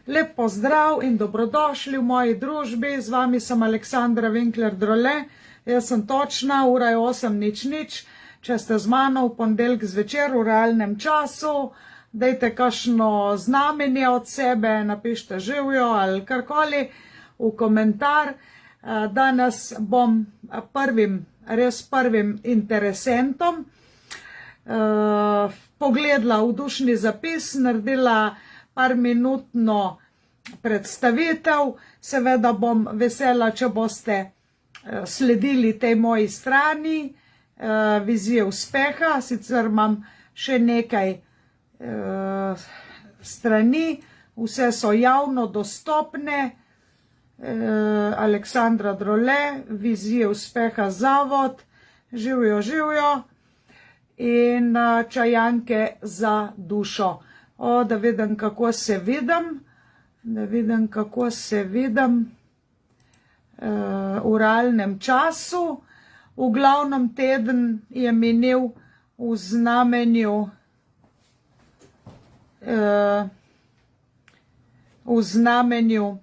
Lep pozdrav in dobrodošli v moji družbi. Z vami sem Aleksandra Winkler Drole. Jaz sem točna, ura je 8:00. Če ste z mano v ponedeljek zvečer v realnem času, dajte kakšno znamenje od sebe, napišite živjo ali karkoli v komentar. Danes bom prvim interesentom pogledala v dušni zapis, naredila parminutno predstavitev. Seveda bom vesela, če boste sledili tej moji strani vizije uspeha. Sicer imam še nekaj strani, vse so javno dostopne. Aleksandra Drole, vizije uspeha zavod, živjo in čajanke za dušo. Da vidim, kako se vidim, v realnem času. V glavnem teden je minil v znamenju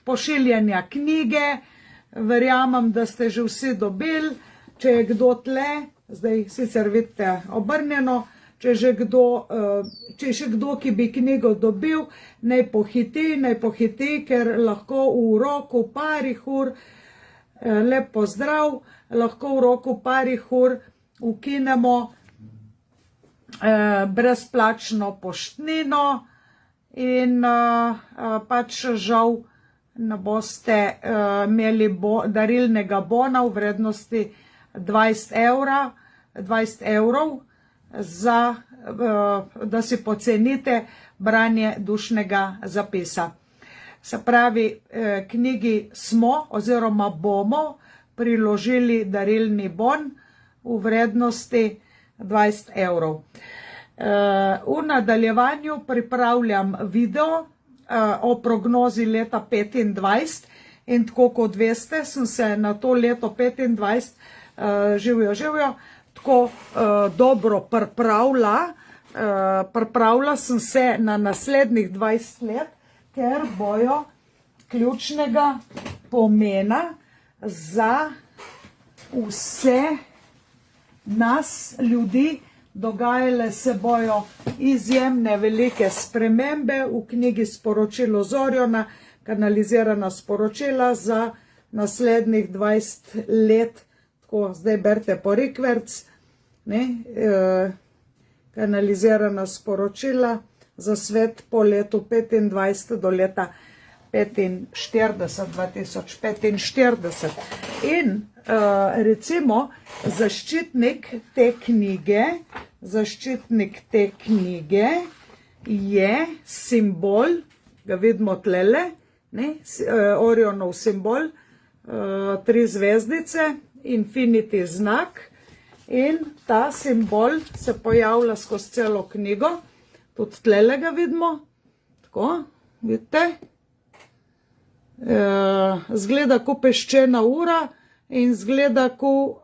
pošiljanja knjige. Verjamem, da ste že vsi dobili. Če je kdo tle, zdaj sicer vidite obrnjeno, če je še kdo, ki bi knjigo dobil, naj pohiti, ker lahko v roku parih ur, lep pozdrav, lahko v roku parih ur ukinemo brezplačno poštnino in pač žal ne boste imeli darilnega bona v vrednosti 20 evrov, da si pocenite branje dušnega zapisa. Se pravi, knjigi smo oziroma bomo priložili darilni bon v vrednosti 20 evrov. V nadaljevanju pripravljam video o prognozi leta 2025 in tako kot veste, sem se na to leto 2025 živjo, tako dobro pripravila sem se na naslednjih 20 let, ker bojo ključnega pomena za vse nas ljudi. Dogajale se bojo izjemne velike spremembe. V knjigi Sporočilo Zorjona, kanalizirana sporočila za naslednjih 20 let. Tako, zdaj berite po rikverc, kanalizirana sporočila za svet po letu 25 do leta 2045. In recimo zaščitnik te knjige je simbol, ga vidimo tlele, Orionov simbol, 3 zvezdice, infinity znak, in ta simbol se pojavlja skozi celo knjigo, tudi tlele ga vidimo, tako, vidite, zgleda kot peščena ura in zgleda kot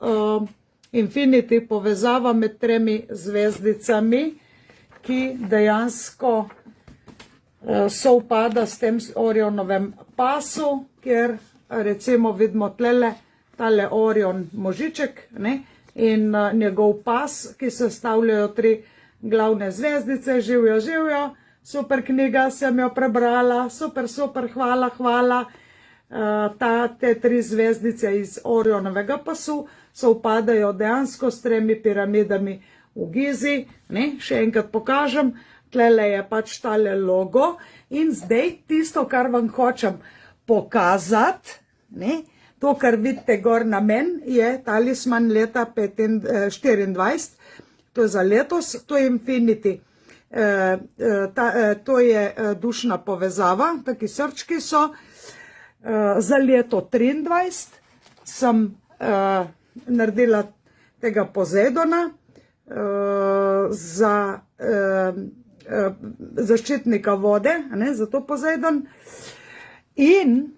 infinity povezava med 3 zvezdicami, ki dejansko sovpada s tem Orionovem pasu, kjer recimo vidimo tale Orion možiček in njegov pas, ki sestavljajo 3 glavne zvezdice. Živjo, super knjiga, sem jo prebrala, super, hvala. Te 3 zvezdice iz Orionovega pasu sovpadajo dejansko s 3 piramidami v Gizi. Še enkrat pokažem, tlele je pač tale logo in zdaj tisto, kar vam hočem pokazati, to, kar vidite gor na meni, je talisman leta 2024, to je za letos, to je infinity. To je dušna povezava, taki srčki so. Za leto 2023 sem naredila tega Pozejdona za zaščitnika vode, zato Pozejdon. In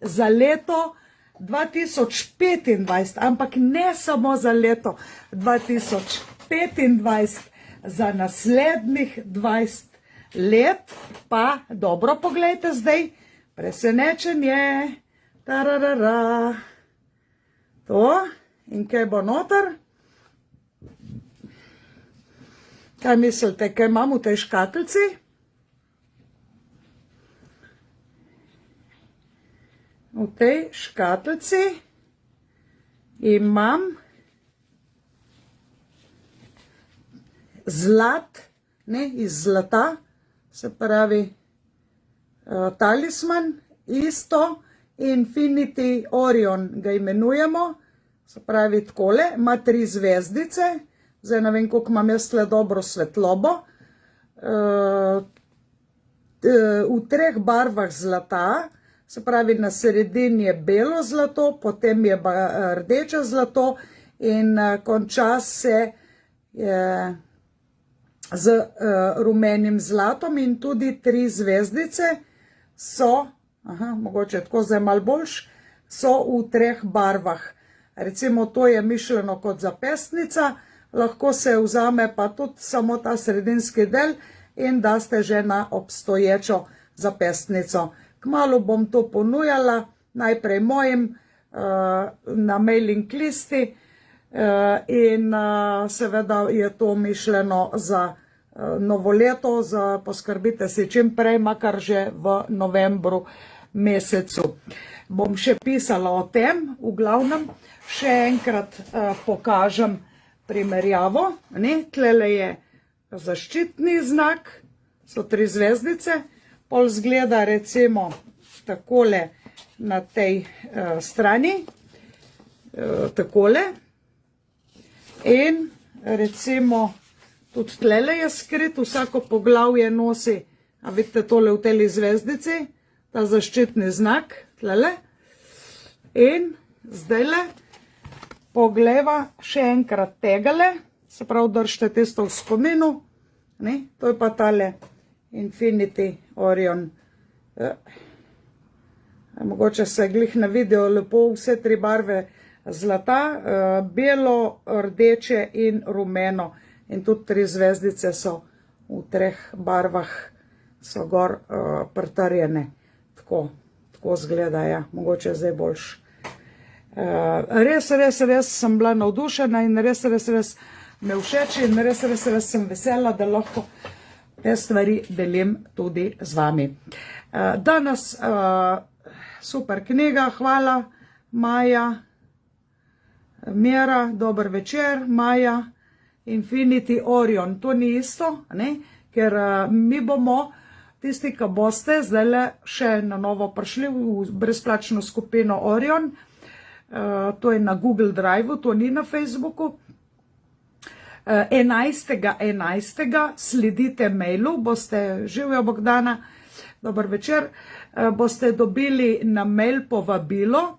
za leto 2025, ampak ne samo za leto 2025, za naslednjih 20 Led pa, dobro pogledajte zdaj, presenečenje, tararara, to, in kaj bo noter? Kaj mislite, kaj imam v tej škatlici? V tej škatlici imam zlat, ne, iz zlata, se pravi talisman, isto, Infinity Orion ga imenujemo, se pravi takole, ima 3 zvezdice, zdaj ne vem, koliko imam jaz tle dobro svetlobo, v 3 barvah zlata, se pravi na sredini je belo zlato, potem je rdeče zlato in konča se z rumenim zlatom in tudi 3 zvezdice so, mogoče tako zdaj malo boljš, so v 3 barvah. Recimo to je mišljeno kot zapestnica, lahko se vzame pa tudi samo ta sredinski del in da ste že na obstoječo zapestnico. Kmalu bom to ponujala, najprej mojim na mailing listi in seveda je to mišljeno za novo leto, poskrbite si čim prej, makar že v novembru mesecu. Bom še pisala o tem, v glavnem še enkrat pokažem primerjavo. Tlele je zaščitni znak, so 3 zvezdice, pol zgleda recimo takole na tej strani, takole, in recimo tudi tlele je skrit, vsako poglavje nosi, a vidite tole v teli zvezdici, ta zaščitni znak, tlele, in zdajle pogleva še enkrat tegale, se pravi držite tisto v spominu, to je pa tale Infinity Orion. Mogoče se glih na video lepo vse 3 barve zlata, belo, rdeče in rumeno. In tudi 3 zvezdice so v 3 barvah, so gor pritrjene. Tako zgleda, ja, mogoče zdaj boljš. Res sem bila navdušena in res me všeč in res sem vesela, da lahko te stvari delim tudi z vami. Danes super knjiga, hvala Maja, Mera, dober večer, Maja, Infinity Orion, to ni isto, ker mi bomo, tisti, ki boste zdaj še na novo prišli v brezplačno skupino Orion, to je na Google Drive, to ni na Facebooku, 11.11. sledite mailu, boste, živijo Bogdana, dober večer, boste dobili na mail povabilo,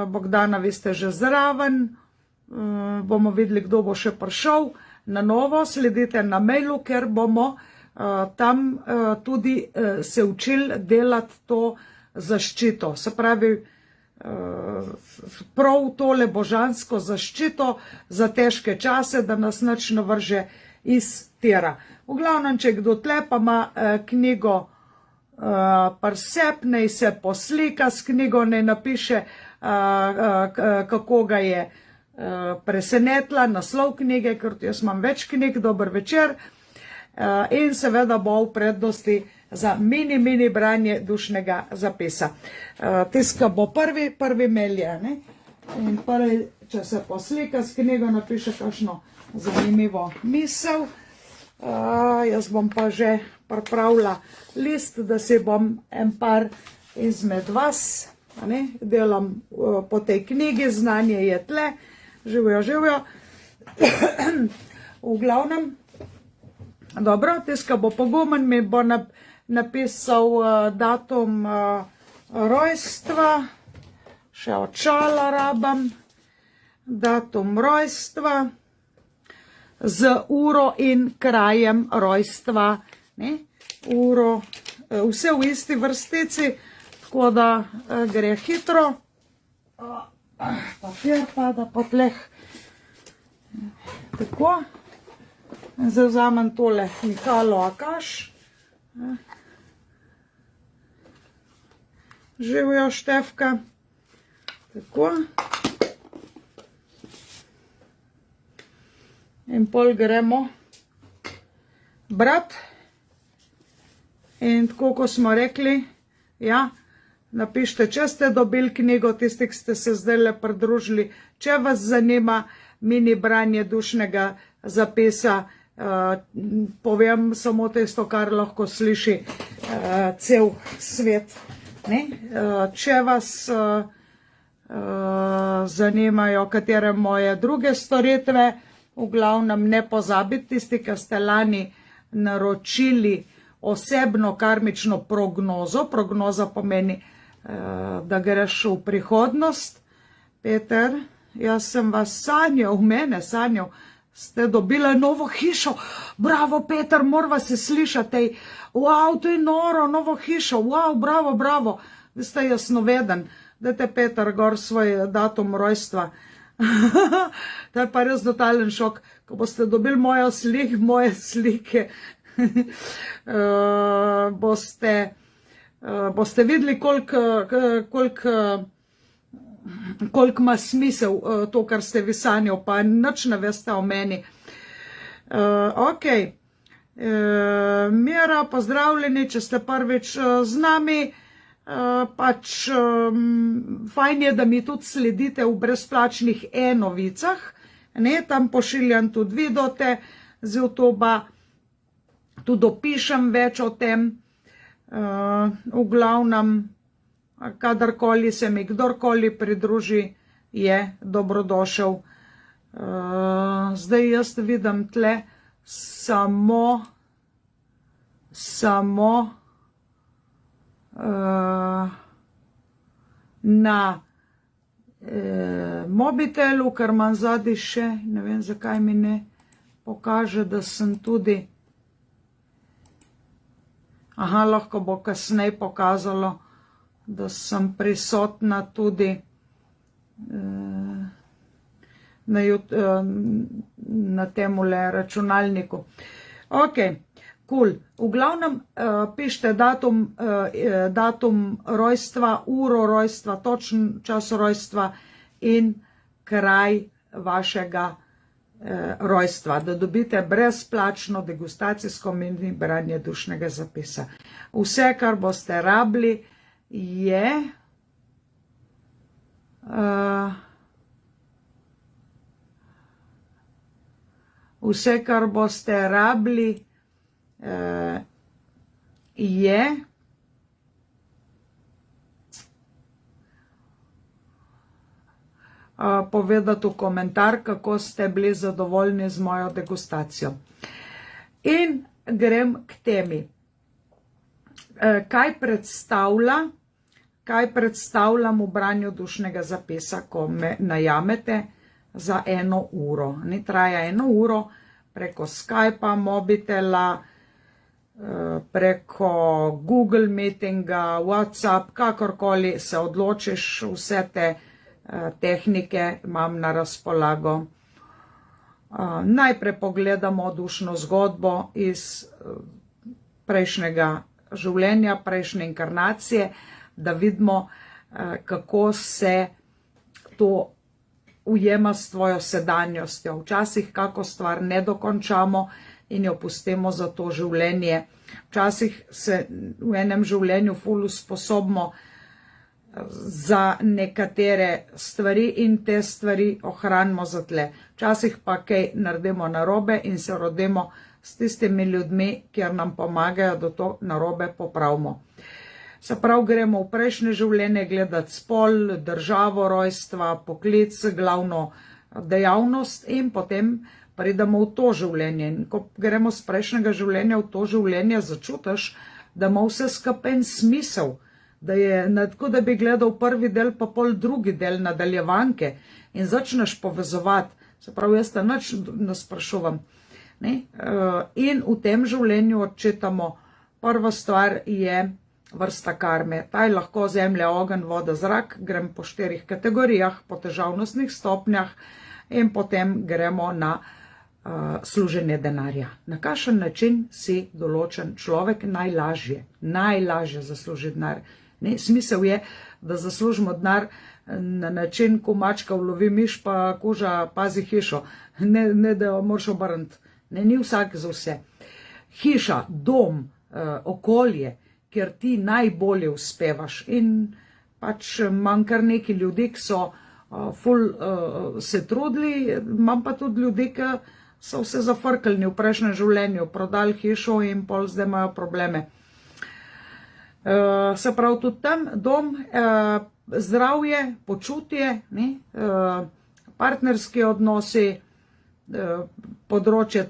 Bogdana, vi ste že zraven, bomo videli, kdo bo še prišel na novo, sledite na mailu, ker bomo tam tudi se učili delati to zaščito, se pravi, prav tole božansko zaščito za težke čase, da nas nič ne vrže iz tira. V glavnem, če kdo tle pa ima knjigo Parsep, naj se poslika s knjigo, naj napiše, kako ga je presenetila, naslov knjige, ker jaz imam več knjig, dober večer, in seveda bo v prednosti za mini branje dušnega zapisa. Tiska bo prvi mail je, in prvi, če se poslika s knjigo, napiše kakšno zanimivo misel. Jaz bom pa že pripravila list, da si bom en par izmed vas, delam po tej knjigi, znanje je tle, živijo. V glavnem, dobro, tiska bo pogumen, mi bo napisal datum rojstva, še očala rabam, datum rojstva, z uro in krajem rojstva, uro, vse v isti vrstici, tako da gre hitro, papir pada po tleh, tako, zdaj vzamem tole Mikalo Akaš, Živijo, Štefka. Tako. In pol gremo brat. In tako, ko smo rekli, ja, napište, če ste dobili knjigo, tisti, ki ste se zdaj le pridružili, če vas zanima mini branje dušnega zapisa, povem samo tisto, kar lahko sliši cel svet. Ne? Če vas zanimajo katere moje druge storitve, v glavnem ne pozabite, tisti, ki ste lani naročili osebno karmično prognozo. Prognoza pomeni, da greš v prihodnost. Peter, jaz sem vas sanjal, sanjal, ste dobili novo hišo. Bravo, Peter, morava se slišati. Wow, to je noro, novo hišo. Wow, bravo, bravo. Vi ste jasnoveden. Dajte, Peter, gor svoj datum rojstva. To je pa res totalen šok, ko boste dobili moje slike. Boste videli, koliko ima smisel to, kar ste vi sanjali, pa nič ne veste o meni. Ok, Mira, pozdravljeni, če ste prvič z nami. Pač fajn je, da mi tudi sledite v brezplačnih e-novicah, ne, tam pošiljam tudi videote z YouTubea, tudi opišem več o tem, v glavnem, kadarkoli se mi kdorkoli pridruži, je dobrodošel. Zdaj jaz vidim tle samo na mobitelu, ker imam zadaj še, ne vem zakaj mi ne pokaže, da sem tudi, lahko bo kasneje pokazalo, da sem prisotna tudi na temule računalniku. Ok, cool. V glavnem pišite datum rojstva, uro rojstva, točen čas rojstva in kraj vašega rojstva, da dobite brezplačno degustacijsko mini branje dušnega zapisa. Vse, kar boste rabili, je povedati v komentar, kako ste bili zadovoljni z mojo degustacijo. In grem k temi. Kaj predstavljam v branju dušnega zapisa, ko me najamete za 1 uro. Ni traja 1 uro preko Skypa, mobitela, preko Google Meetinga, WhatsApp, kakorkoli se odločiš, vse te tehnike imam na razpolago. Najprej pogledamo dušno zgodbo iz prejšnjega življenja, prejšnje inkarnacije, da vidimo, kako se to ujema s tvojo sedanjostjo. Včasih kako stvar ne dokončamo in jo pustimo za to življenje. Včasih se v enem življenju ful usposobimo za nekatere stvari in te stvari ohranimo za tle. Včasih pa kaj naredimo narobe in se rodimo s tistimi ljudmi, kjer nam pomagajo, da to narobe popravimo. Se pravi, gremo v prejšnje življenje gledati spol, državo rojstva, poklic, glavno dejavnost in potem pridemo v to življenje. In ko gremo z prejšnjega življenja v to življenje, začutiš, da ima vse skupaj en smisel, da je tako, da bi gledal prvi del, pa pol drugi del nadaljevanke in začneš povezovati. Se pravi, jaz te nič ne sprašujem. In v tem življenju odčitamo, prva stvar je vrsta karme. Ta je lahko zemlja, ogenj, voda, zrak. Grem po 4 kategorijah, po težavnostnih stopnjah in potem gremo na služenje denarja. Na kakšen način si določen človek najlažje zasluži denar. Smisel je, da zaslužimo denar na način, ko mačka ulovi miš, pa koža pazi hišo. Ne da jo moraš obrniti. Ni vsak za vse. Hiša, dom, okolje, kjer ti najbolje uspevaš. In pač imam kar neki ljudi, ki so se trudili, imam pa tudi ljudi, ki so vse zafrkali v prejšnjem življenju, prodali hišo in pol zdaj imajo probleme. Se pravi, tudi tam dom, zdravje, počutje, partnerski odnosi, področje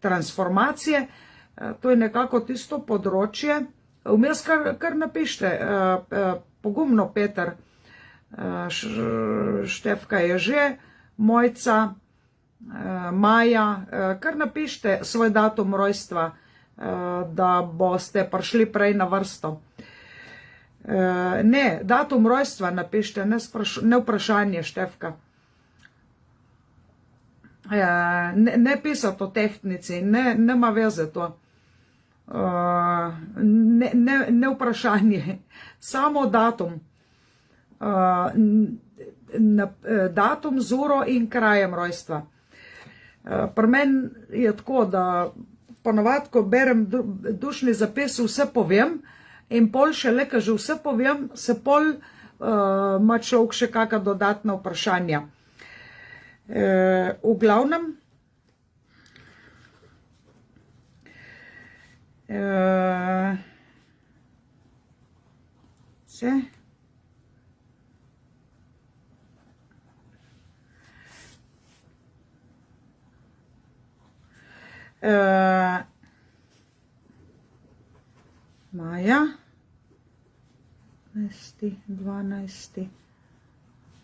transformacije, to je nekako tisto področje. Vmes kar napište, pogumno Peter, Štefka je že, Mojca, Maja, kar napište svoj datum rojstva, da boste prišli prej na vrsto. Ne, datum rojstva napište, ne vprašanje, Štefka. Ne pisati o tehtnici, nema veze to. Ne vprašanje, samo datum. Datum, z uro in krajem rojstva. Pri meni je tako, da ponovadi, ko berem dušni zapis, vse povem in pol šele, ko že vse povem, se pol ima človek še kakšna dodatna vprašanja. V glavnem, Maja, 12.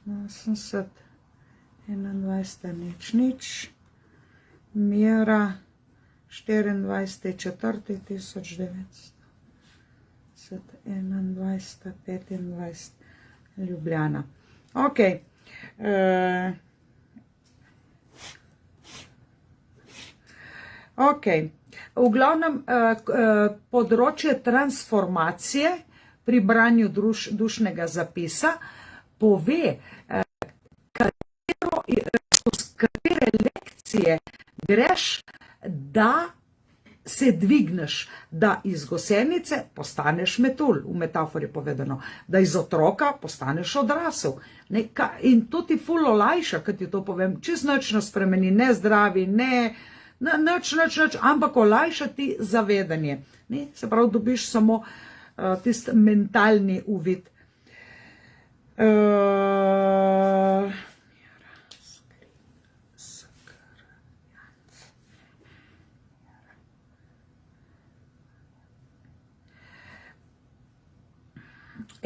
80, 21, nič. Mira, 24. 4. 1900, 21, 25, Ljubljana. Ok. Ok. V glavnem, področje transformacije pri branju dušnega zapisa pove, katere lekcije greš, da se dvigneš, da iz gosenice postaneš metulj, v metafori povedano, da iz otroka postaneš odrasel. In to ti ful olajša, kad ti to povem, čist nič ne spremeni, ne zdravi, nič, ampak olajša ti zavedanje. Se pravi, dobiš samo tist mentalni uvid.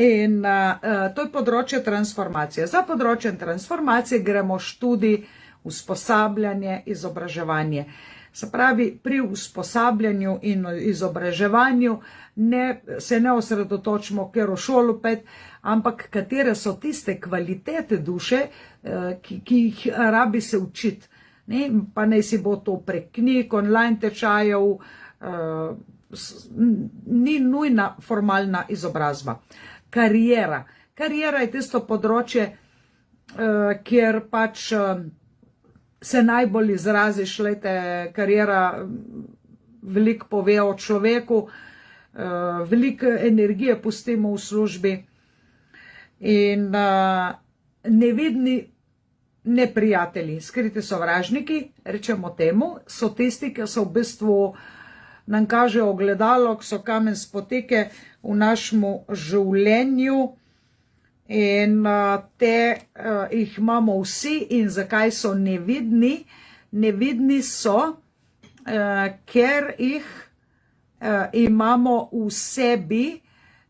In to je področje transformacije. Za področjem transformacije gremo študij, usposabljanje, izobraževanje. Se pravi, pri usposabljanju in izobraževanju se ne osredotočimo, ker v šolo pet, ampak katere so tiste kvalitete duše, ki jih rabi se učiti. Pa naj si bo to prek knjig, online tečajev, ni nujna formalna izobrazba. Kariera. Kariera je tisto področje, kjer pač se najbolj izraziš, kariera veliko pove o človeku, veliko energije pustimo v službi in nevidni neprijatelji, skriti sovražniki, rečemo temu, so tisti, ki so v bistvu nam kažejo ogledalo, ki so kamen spotike v našem življenju in te jih imamo vsi. In zakaj so nevidni? Nevidni so, ker jih imamo v sebi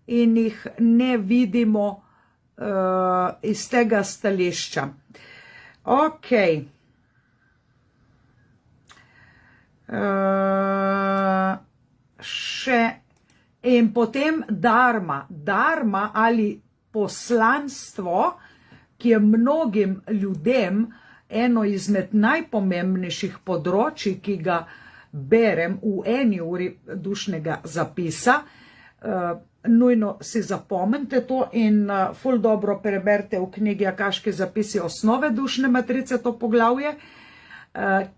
in jih ne vidimo iz tega stališča. Ok. In potem dharma ali poslanstvo, ki je mnogim ljudem eno izmed najpomembnejših področji, ki ga berem v 1 uri dušnega zapisa. Nujno si zapomnite to in ful dobro preberite v knjigi Akaški zapisi osnove dušne matrice to poglavje,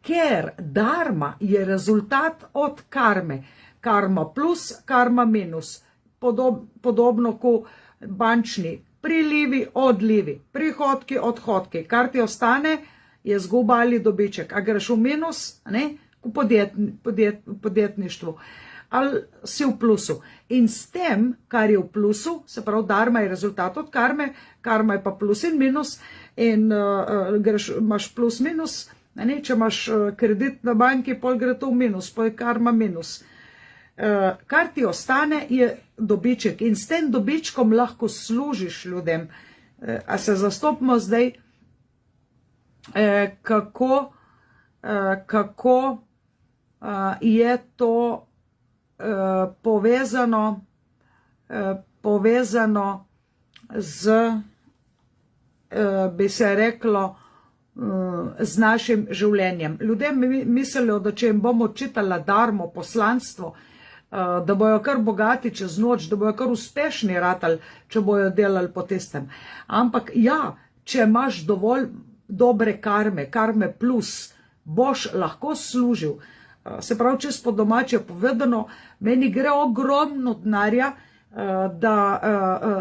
ker dharma je rezultat od karme. Karma plus, karma minus. Podobno kot bančni prilivi, odlivi, prihodki, odhodki. Kar ti ostane, je izguba ali dobiček. A greš v minus, ne, v podjetništvu, ali si v plusu. In s tem, kar je v plusu, se pravi, dharma je rezultat od karme, karma je pa plus in minus, in imaš plus minus, ne, če imaš kredit na banki, pol gre to v minus, pol je karma minus. Kar ti ostane, je dobiček in s tem dobičkom lahko služiš ljudem. A se zastopimo zdaj, kako je to povezano z, bi se reklo, z našim življenjem. Ljudem mislijo, da če jim bomo čitala dharmo, poslanstvo, da bojo kar bogati čez noč, da bojo kar uspešni ratali, če bojo delali po tistem. Ampak ja, če imaš dovolj dobre karme, karme plus, boš lahko služil. Se pravi, čez po domače povedano, meni gre ogromno denarja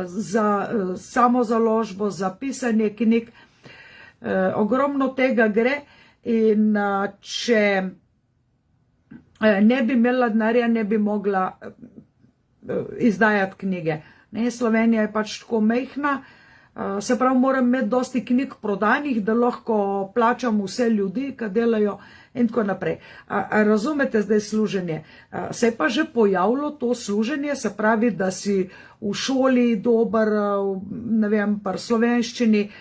za samozaložbo, za pisanje knjig, ogromno tega gre in če ne bi imela denarja, ne bi mogla izdajati knjige. Ne, Slovenija je pač tako mehna, se pravi, moram imeti dosti knjig prodanih, da lahko plačam vse ljudi, ki delajo in tako naprej. Razumete zdaj služenje? Se je pa že pojavilo to služenje, se pravi, da si v šoli dober, ne vem, pri slovenščini,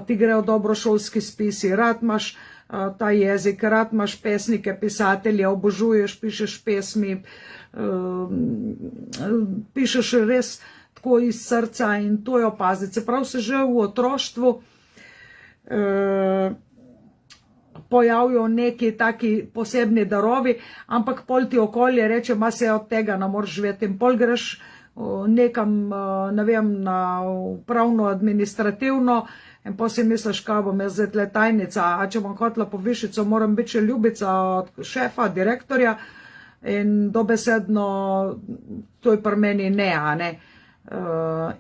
ti grejo dobro šolski spisi, rad imaš ta jezik, rad imaš pesnike, pisatelje, obožuješ, pišeš pesmi, pišeš res tako iz srca in to je opaziti. Se pravi, se že v otroštvu pojavijo neki taki posebni darovi, ampak pol ti okolje reče, ma se od tega ne moreš živeti in pol greš nekam, ne vem, na upravno administrativno in pa si misliš, kaj bom jaz zdaj tle tajnica, a če bom hotela povišico, moram biti še ljubica od šefa, direktorja in dobesedno to je pri meni ne, a ne.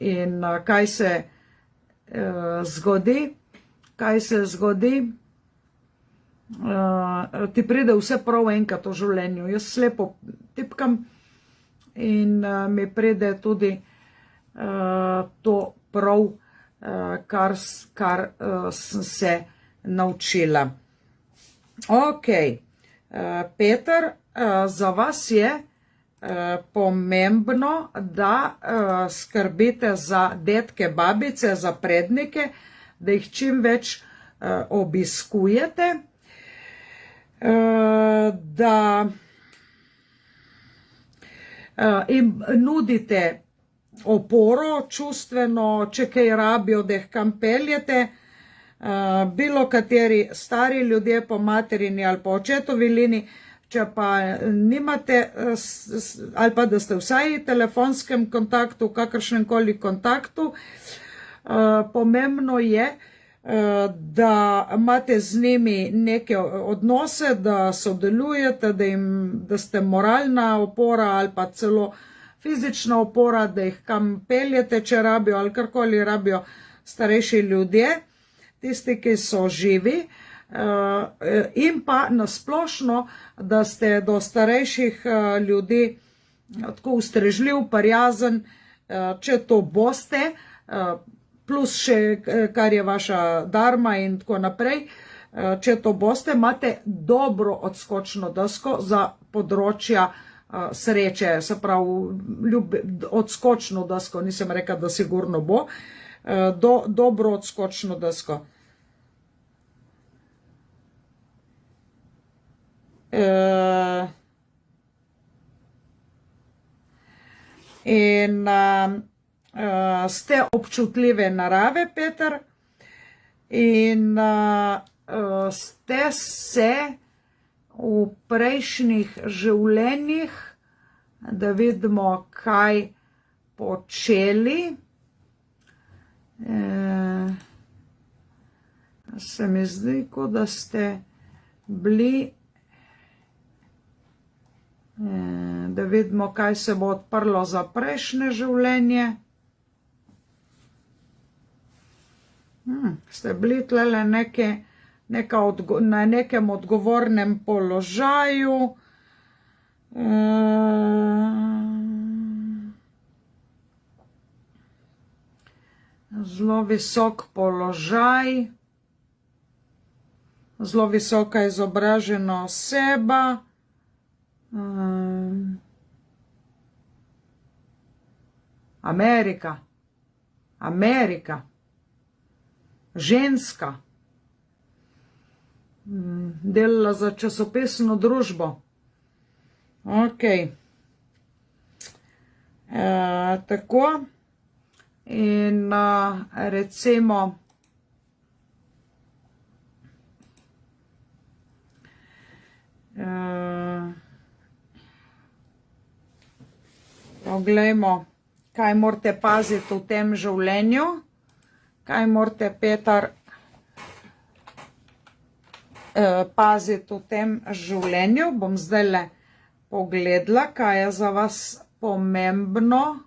In kaj se zgodi? Kaj se zgodi? Ti pride vse prav enkrat v življenju. Jaz slepo tipkam in mi pride tudi to prav, kar sem se naučila. Ok, Peter, za vas je pomembno, da skrbite za detke, babice, za prednike, da jih čim več obiskujete, da jim nudite oporo, čustveno, če kaj rabijo, da jih kam peljete, bilo kateri stari ljudje po materini ali po očetovi liniji, če pa nimate, ali pa da ste vsaj v telefonskem kontaktu, v kakršnem koli kontaktu, pomembno je, da imate z njimi neke odnose, da sodelujete, da ste moralna opora ali pa celo fizična opora, da jih kam peljete, če rabijo ali karkoli rabijo starejši ljudje, tisti, ki so živi, in pa nasplošno, da ste do starejših ljudi tako ustrežljiv, prijazen, če to boste, plus še kar je vaša dharma in tako naprej, če to boste, imate dobro odskočno desko za področja sreče, se pravi, odskočno desko, nisem rekla, da sigurno bo, dobro odskočno desko. In ste občutljive narave, Peter, in ste se v prejšnjih življenjih, da vidimo, kaj počeli. Se mi zdi, kot da ste bili, da vidimo, kaj se bo odprlo za prejšnje življenje. Ste bili tlele na nekem odgovornem položaju. Zelo visok položaj, zelo visoka izobražena oseba. Amerika, ženska, delala za časopisno družbo. Ok, tako, in recimo, poglejmo, kaj morate paziti v tem življenju, kaj morate, Petar, paziti v tem življenju. Bom zdajle pogledala, kaj je za vas pomembno.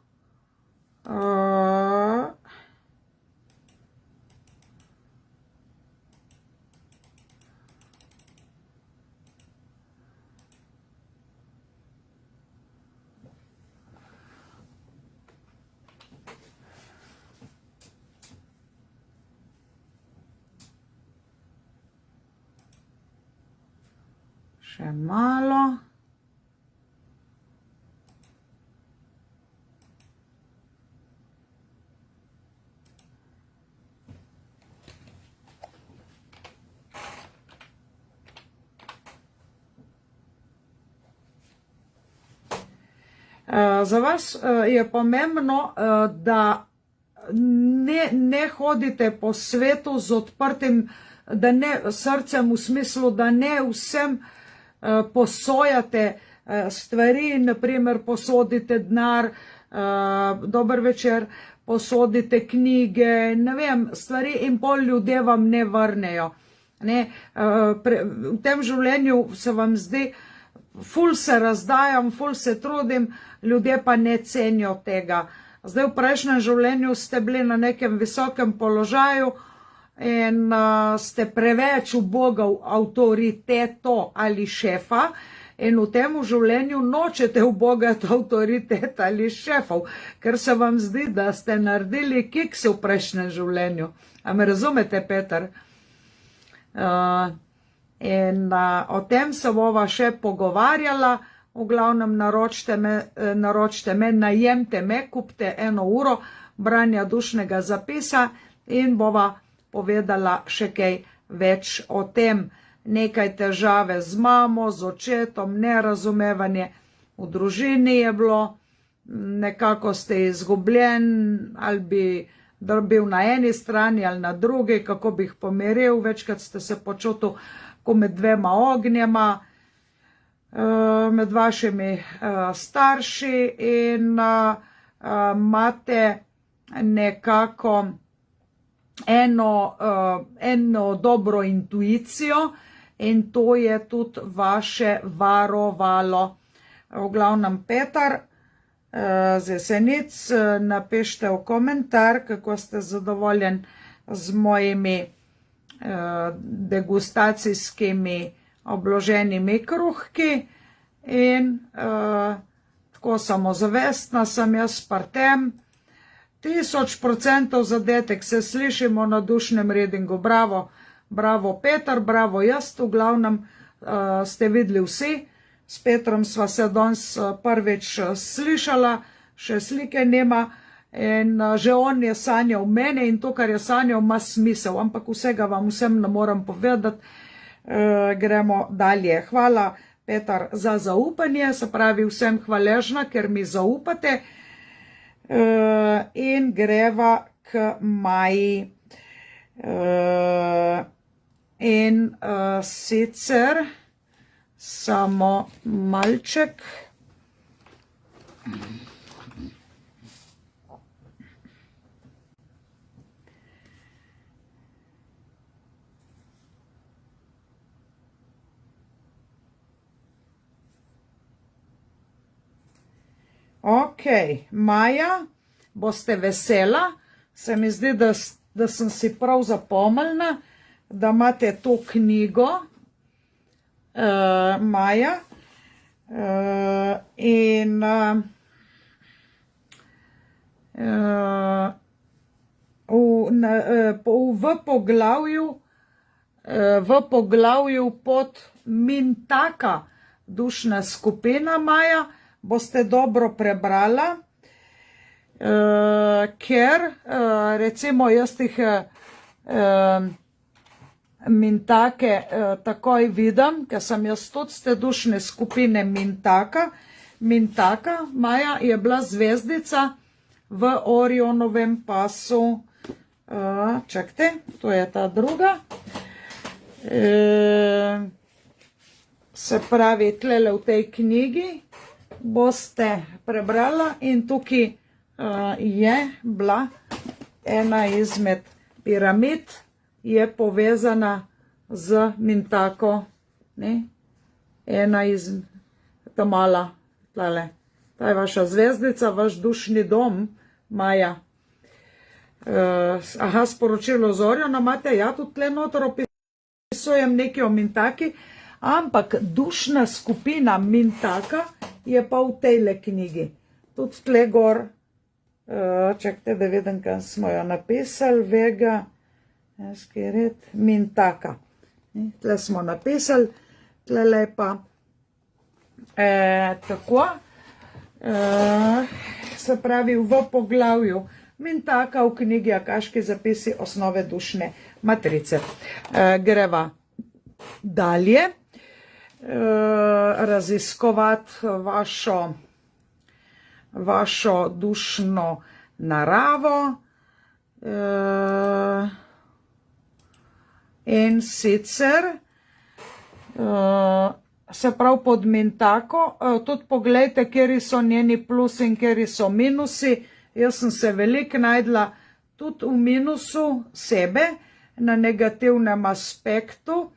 Še malo. Za vas je pomembno, da ne hodite po svetu z odprtim, da ne srcem, v smislu, da ne vsem posojate stvari, naprimer posodite denar, dober večer, posodite knjige, ne vem, stvari, in pol ljudje vam ne vrnejo. V tem življenju se vam zdi, ful se razdajam, ful se trudim, ljudje pa ne cenijo tega. Zdaj v prejšnjem življenju ste bili na nekem visokem položaju in ste preveč ubogal avtoriteto ali šefa, in v tem življenju nočete ubogati avtoritet ali šefov, ker se vam zdi, da ste naredili kikse v prejšnjem življenju. A me razumete, Peter? In o tem se bova še pogovarjala. V glavnem naročite me, najemte me, kupite 1 uro branja dušnega zapisa in bova povedala še kaj več o tem. Nekaj težave z mamo, z očetom, nerazumevanje v družini je bilo, nekako ste izgubljen, ali bi bil na eni strani ali na drugi, kako bi jih pomiril, večkrat ste se počutil kot med dvema ognjema, med vašimi starši, in imate nekako eno dobro intuicijo, in to je tudi vaše varovalo. V glavnem, Petar z Jesenic, napište v komentar, kako ste zadovoljen z mojimi degustacijskimi obloženimi kruhki, in tako samozavestna sem jaz pri tem. 1000% zadetek, se slišimo na dušnem readingu. Bravo, bravo Petar, bravo jaz. V glavnem ste videli vsi, s Petrom sva se danes prvič slišala, še slike nema, in že on je sanjal mene, in to, kar je sanjal, ima smisel, ampak vsega vam vsem ne moram povedati. Gremo dalje. Hvala, Petar, za zaupanje, se pravi vsem hvaležna, ker mi zaupate. In greva k Maji. In sicer samo malček. Ok, Maja, boste vesela, se mi zdi, da sem si prav zapomnila, da imate to knjigo, Maja, in v poglavju pod Mintaka, dušna skupina Maja, boste dobro prebrala, ker recimo jaz jih Mintake takoj vidim, ker sem jaz tudi z te dušne skupine Mintaka. Mintaka Maja je bila zvezdica v Orionovem pasu. Čakajte, to je ta druga. Se pravi, tlele v tej knjigi boste prebrala in tukaj je bila ena izmed piramid, je povezana z Mintako, ne? Ena iz ta mala, tale, ta je vaša zvezdica, vaš dušni dom, Maja. Aha, sporočilo z Oriona imate, ja, tudi tle noter opisujem nekaj o Mintaki, ampak dušna skupina Mintaka je pa v tejle knjigi. Tudi tle gor, čakajte, da vidim, kaj smo jo napisali, Vega, Mintaka. Tle smo napisali, tle pa tako, se pravi v poglavju Mintaka v knjigi Akaški zapisi osnove dušne matrice. Greva dalje raziskovati vašo dušno naravo in sicer se prav pod Mintako, tudi pogledajte, kjeri so njeni plusi in kjeri so minusi. Jaz sem se veliko najdla tudi v minusu sebe, na negativnem aspektu.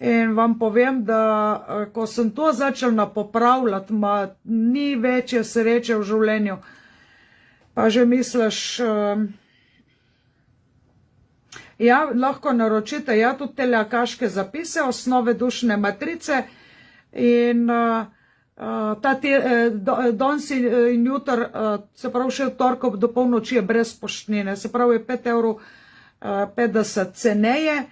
In vam povem, da ko sem to začela popravljati, ni večje sreče v življenju. Pa že misliš, ja, lahko naročite, ja, tudi tele akaške zapise, osnove dušne matrice in danes in jutr, se pravi še v torkov do polnoči je brez poštnine, se pravi je 5,50 € ceneje.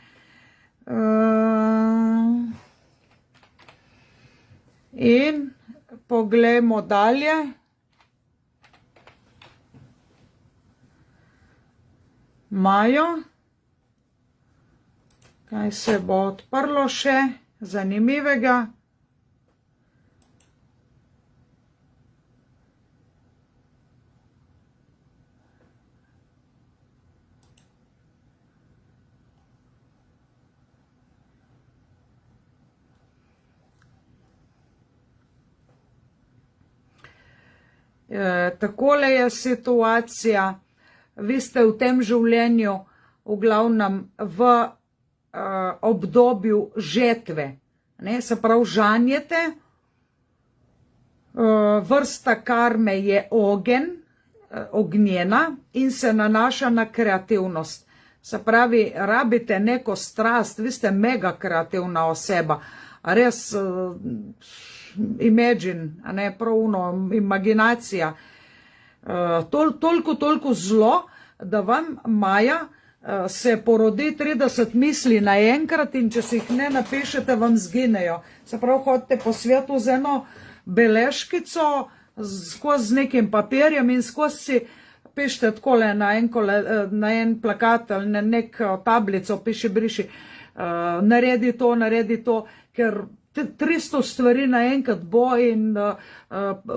In poglejmo dalje. Majo, kaj se bo odprlo še zanimivega? Takole je situacija, vi ste v tem življenju v glavnem v obdobju žetve, ne? Se pravi žanjete, vrsta karme je ognjena in se nanaša na kreativnost. Se pravi, rabite neko strast, vi ste mega kreativna oseba, res imagine, a ne pravno, imaginacija, toliko zlo, da vam Maja se porodi 30 misli naenkrat in če si jih ne napišete, vam zginejo. Se pravi, hodite po svetu z eno beležkico, skozi nekim papirjem in skozi si pišete takole na en plakat ali na neko tablico, piši, briši, naredi to, ker 300 stvari naenkrat bo in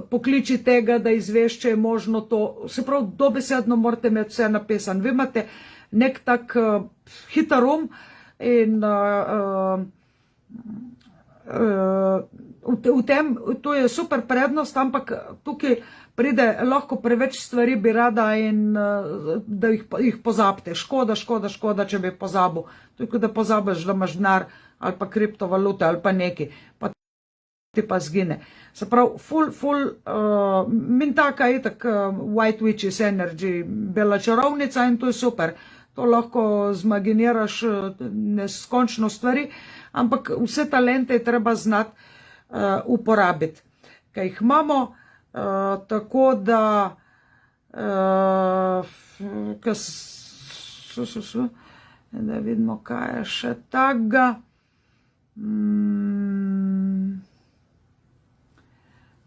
pokliči tega, da izveš, če je možno to. Se pravi, dobesedno morate imeti vse napisano. Vi imate nek tak hiter in to je super prednost, ampak tukaj pride lahko preveč stvari, bi rada in da jih pozabite. Škoda, če bi pozabil. Tukaj, da pozabiš, da imaš denar ali pa kriptovalute ali pa neki, pa ti pa zgine. Se pravi, min taka je tak White Witch's Energy, bela čarovnica in to je super. To lahko zmaginiraš neskončno stvari, ampak vse talente je treba znati uporabiti. Kaj jih imamo, tako da da vidimo, kaj je še takega.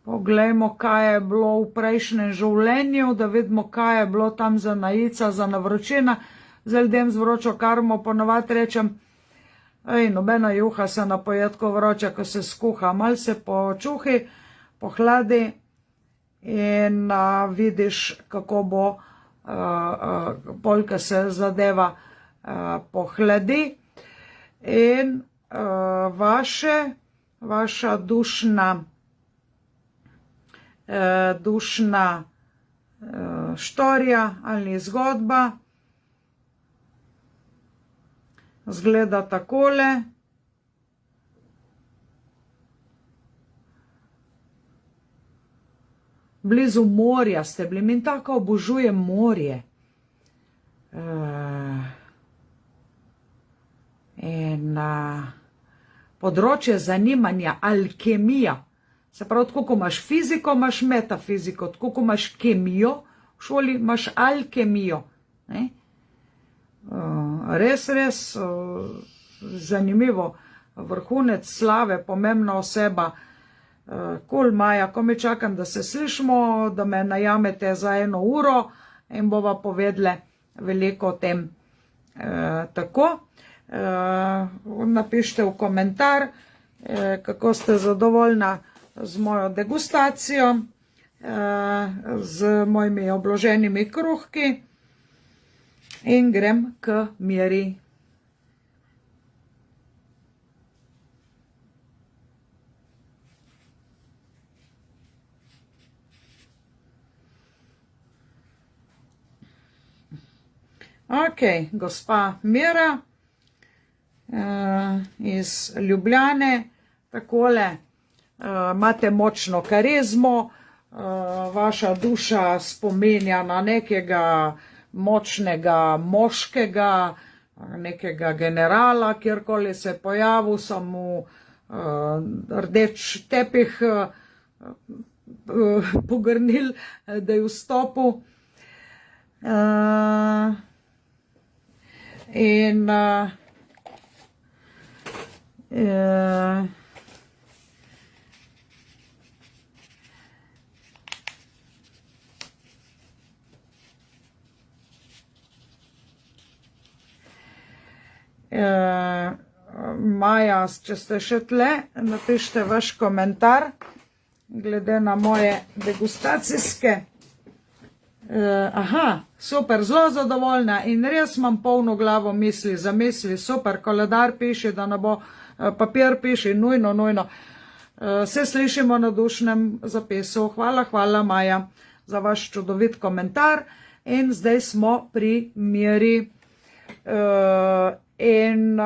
Poglejmo, kaj je bilo v prejšnjem življenju, da vidimo, kaj je bilo tam za najica, za navročina. Zdaj ljudem z vročo karmo ponovadi rečem, nobena juha se napoje tako vroča, ko se skuha. Mal se počuhi, pohladi in vidiš, kako bo polka se zadeva pohladi. In vaša dušna štorija ali zgodba zgleda takole. Blizu morja ste bili, in tako obožujem morje. In področje zanimanja, alkemija. Se pravi, tako ko imaš fiziko, imaš metafiziko, tako ko imaš kemijo, v šoli imaš alkemijo. Res zanimivo, vrhunec slave, pomembna oseba. Kul Maja, ko mi čakam, da se slišimo, da me najamete za 1 uro in bova povedali veliko o tem. Tako, napišite v komentar, kako ste zadovoljna z mojo degustacijo, z mojimi obloženimi kruhki. In grem k meri. Ok, gospa Mira iz Ljubljane, takole, imate močno karizmo, vaša duša spominja na nekega močnega moškega, nekega generala, kjerkoli se je pojavil, samo rdeč tepih pogrnil, da je vstopil. In Maja, če ste še tle, napišite vaš komentar glede na moje degustacijske. Aha, super, zelo zadovoljna in res imam polno glavo misli, zamisli, super, koledar piše, da ne bo, papir piše, nujno. Se slišimo na dušnem zapisu. Hvala Maja za vaš čudovit komentar in zdaj smo pri meri. In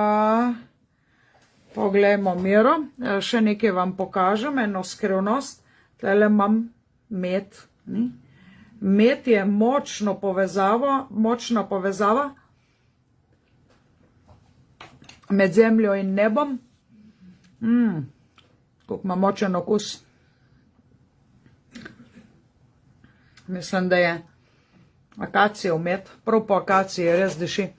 poglejmo mero, še nekaj vam pokažem, eno skrivnost. Tele imam med. Med je močna povezava med zemljo in nebom. Kako ima močen okus. Mislim, da je akacijev med, prav po akaciji res diši.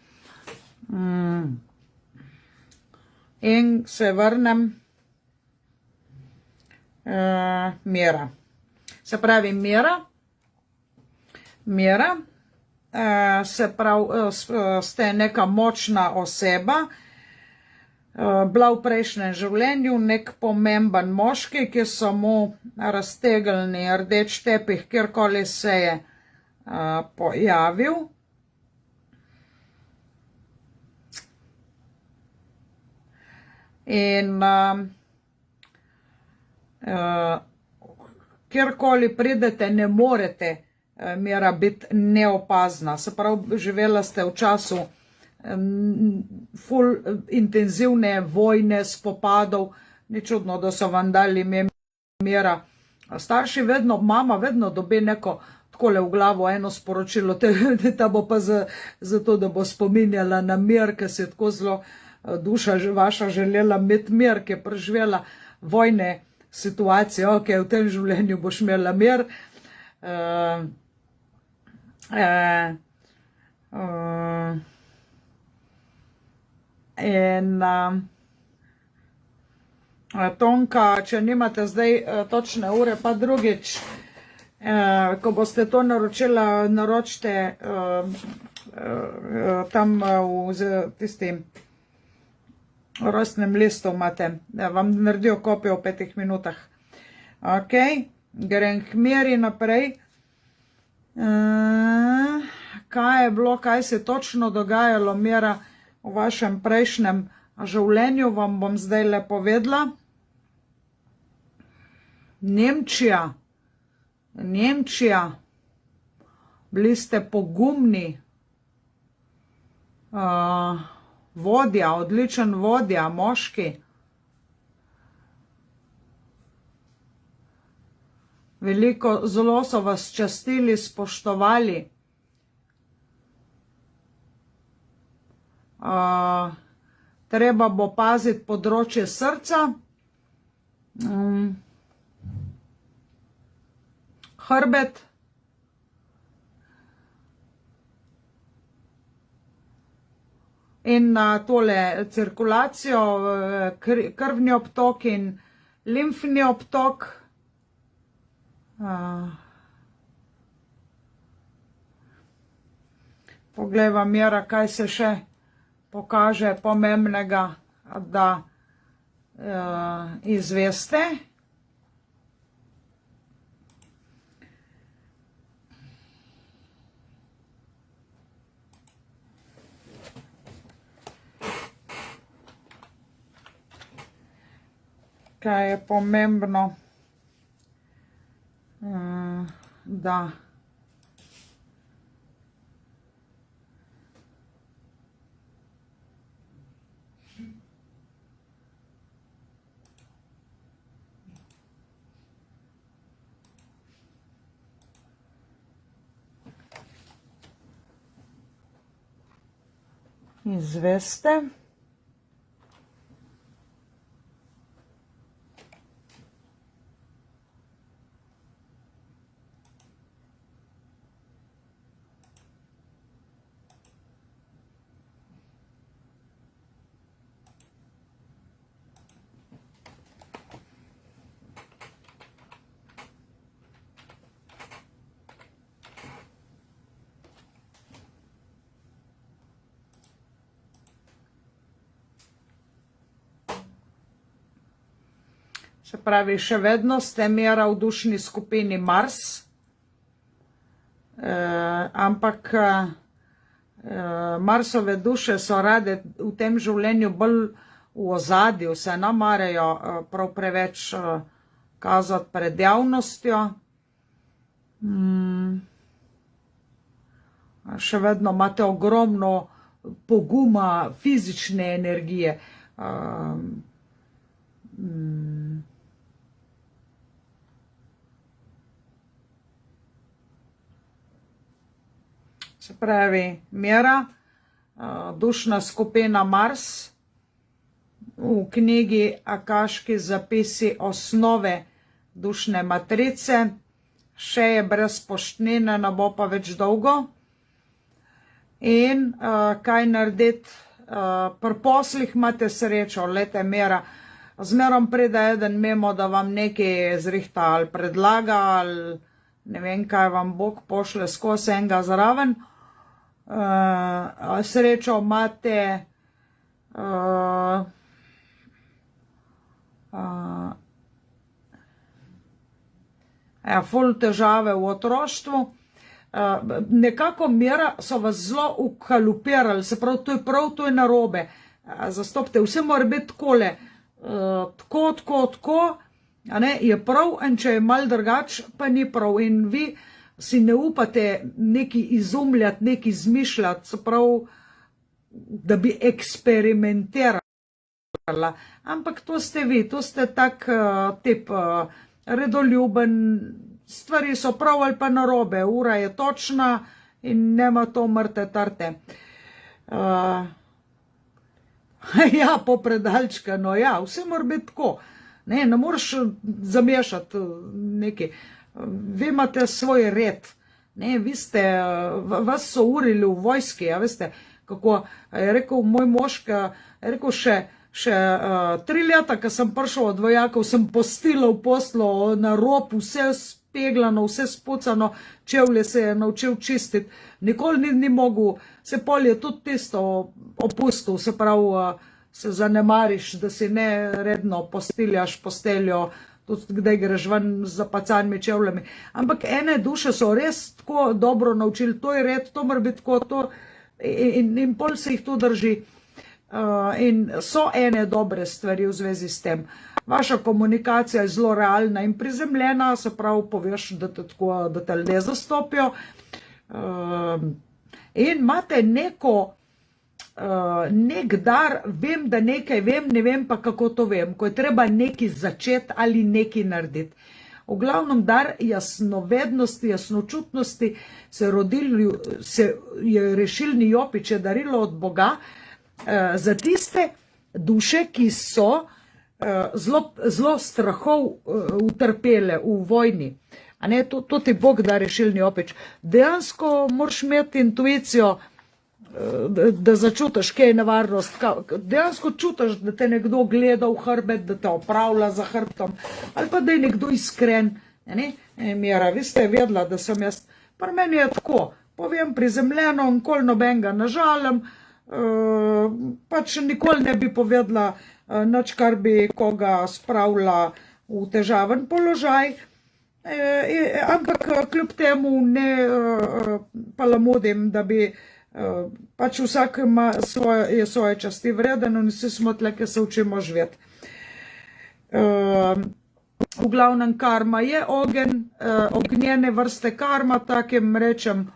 In se vrnem Mira. Se pravi Mira, se pravi, ste neka močna oseba, bila v prejšnjem življenju nek pomemben moški, ki so mu raztegnili rdeč tepih, kjerkoli se je pojavil. In kjerkoli pridete, ne morete mera biti neopazna. Se pravi, živela ste v času ful intenzivne vojne, spopadov, ni čudno, da so vam dali ime Mira. Starši vedno, mama vedno dobi neko takole v glavo eno sporočilo, ta bo pa zato, da bo spominjala na mir, ker se je tako zelo duša vaša želela imeti mir, ki je preživela vojne situacije, ok, v tem življenju boš imela mir. Tonka, če nimate zdaj točne ure, pa drugič, ko boste to naročila, naročite tam v tistim rojstnem listu imate, da vam naredijo kopijo v 5 minutah. Ok, grem k Miri naprej. Kaj je bilo, kaj se točno dogajalo, Mira, v vašem prejšnjem življenju, vam bom zdaj le povedala. Nemčija, bili ste pogumni, vodja, odličen vodja, moški. Veliko zelo so vas častili, spoštovali. Treba bo paziti področje srca, hrbet, in na tole cirkulacijo, krvni obtok in limfni obtok. Poglejva, Mira, kaj se še pokaže pomembnega, da izveste. Kaj je pomembno, da izveste. Se pravi, še vedno ste, Mira, v dušni skupini Mars, ampak Marsove duše so rade v tem življenju bolj v ozadju, se ne marajo prav preveč kazati pred javnostjo. Še vedno imate ogromno poguma, fizične energije. Se pravi, Mira, dušna skupina Mars, v knjigi Akaški zapisi osnove dušne matrice, še je brez poštnine, ne bo pa več dolgo. In kaj narediti, pri poslih imate srečo, lete, Mira, zmerom pride eden mimo, da vam nekaj zrihta ali predlaga, ali ne vem, kaj vam Bog pošle skozi enega zraven. Srečo imate, ful težave v otroštvu. Nekako, Mira, so vas zelo ukalupirali, se pravi, to je narobe. Zastopite, vse mora biti takole, tako, a ne, je prav, in če je mal drugač, pa ni prav. In vi si ne upate neki izumljati, neki izmišljati, se pravi, da bi eksperimentirala. Ampak to ste vi, to ste tak tip redoljuben, stvari so prav ali pa narobe, ura je točna in nema to mrte tarte. Ja, popredalčkano, ja, vse mora biti tako. Ne moreš zamešati nekaj. Vi imate svoj red. Ne, vi ste, vas so urili v vojski, a veste, kako je rekel moj mož, je rekel še 3 leta, ko sem prišel od vojakov, sem postilal poslo na rob, vse speglano, vse spucano, čevlje se je naučil čistiti. Nikoli ni mogel, se pol je tudi tisto opustil, se pravi, se zanemariš, da si ne redno postiljaš posteljo, tudi kdaj greš ven z zapacanimi čevljami. Ampak ene duše so res tako dobro naučili, to je red, to mora biti tako, to, in pol se jih to drži. In so ene dobre stvari v zvezi s tem. Vaša komunikacija je zelo realna in prizemljena, se pravi, poveš, da te ljudje zastopijo. In imate nek dar, vem, da nekaj vem, ne vem pa, kako to vem, ko je treba nekaj začeti ali nekaj narediti. V glavnem dar jasnovednosti, jasnočutnosti je rešilni jopič, je darilo od Boga za tiste duše, ki so zelo strahov utrpele v vojni. A ne, to ti Bog da rešilni jopič. Dejansko moraš imeti intuicijo, da začutiš, kaj je nevarnost. Dejansko čutiš, da te nekdo gleda v hrbet, da te opravlja za hrbtom, ali pa da je nekdo iskren. Mira, vi ste vedela, da sem jaz. Pri meni je tako, povem prizemljeno, nikoli nobenega nažalim, pač nikoli ne bi povedala nič, kar bi koga spravila v težaven položaj, ampak kljub temu ne palamudim, da bi pač vsak ima svoje časti vreden in vsi smo tle, ki se učimo živeti. V glavnem karma je ogenj, ognjene vrste karma, takim rečem,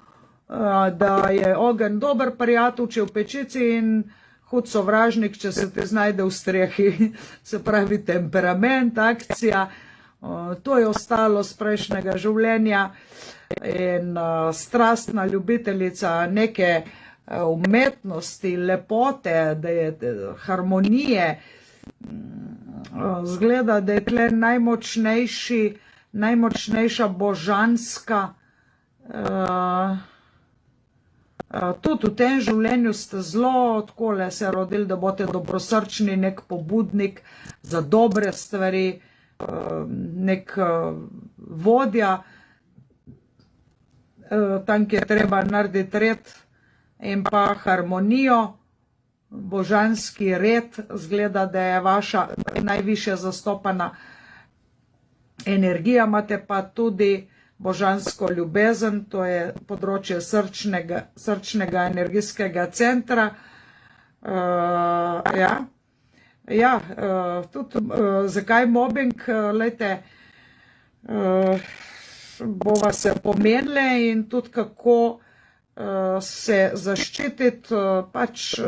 da je ogenj dober prijatelj, če je v pečici, in hud sovražnik, če se te znajde v strehi. Se pravi temperament, akcija, to je ostalo z prejšnjega življenja. In strastna ljubiteljica neke umetnosti, lepote, da je harmonije, zgleda, da je tle najmočnejša božanska. Tudi v tem življenju ste zelo takole se rodili, da boste dobrosrčni, nek pobudnik za dobre stvari, nek vodja, tam, kjer treba narediti red in pa harmonijo, božanski red, zgleda, da je vaša najvišja zastopana energija, imate pa tudi božansko ljubezen, to je področje srčnega energijskega centra. Tudi zakaj mobbing, lejte, bova se pomenile in tudi kako se zaščititi, pač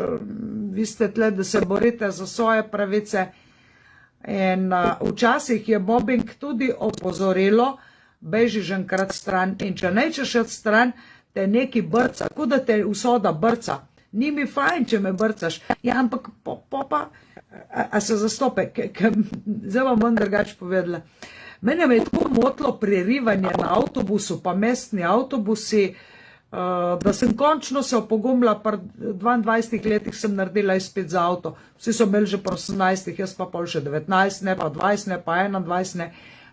vi ste tle, da se borite za svoje pravice, in včasih je mobbing tudi opozorilo, beži že enkrat stran, in če nečeš od stran, te neki brca, kot da te usoda brca. Ni mi fajn, če me brcaš. Ja, ampak pa, a se zastope, zdaj vam bom drugače povedala. Mene me je tako motilo prerivanje na avtobusu, pa mestni avtobusi, da sem končno se opogumila, pri 22 letih sem naredila izpit za avto. Vsi so imeli že pri 18, jaz pa pol še 19, ne pa 20, ne pa 21, ne.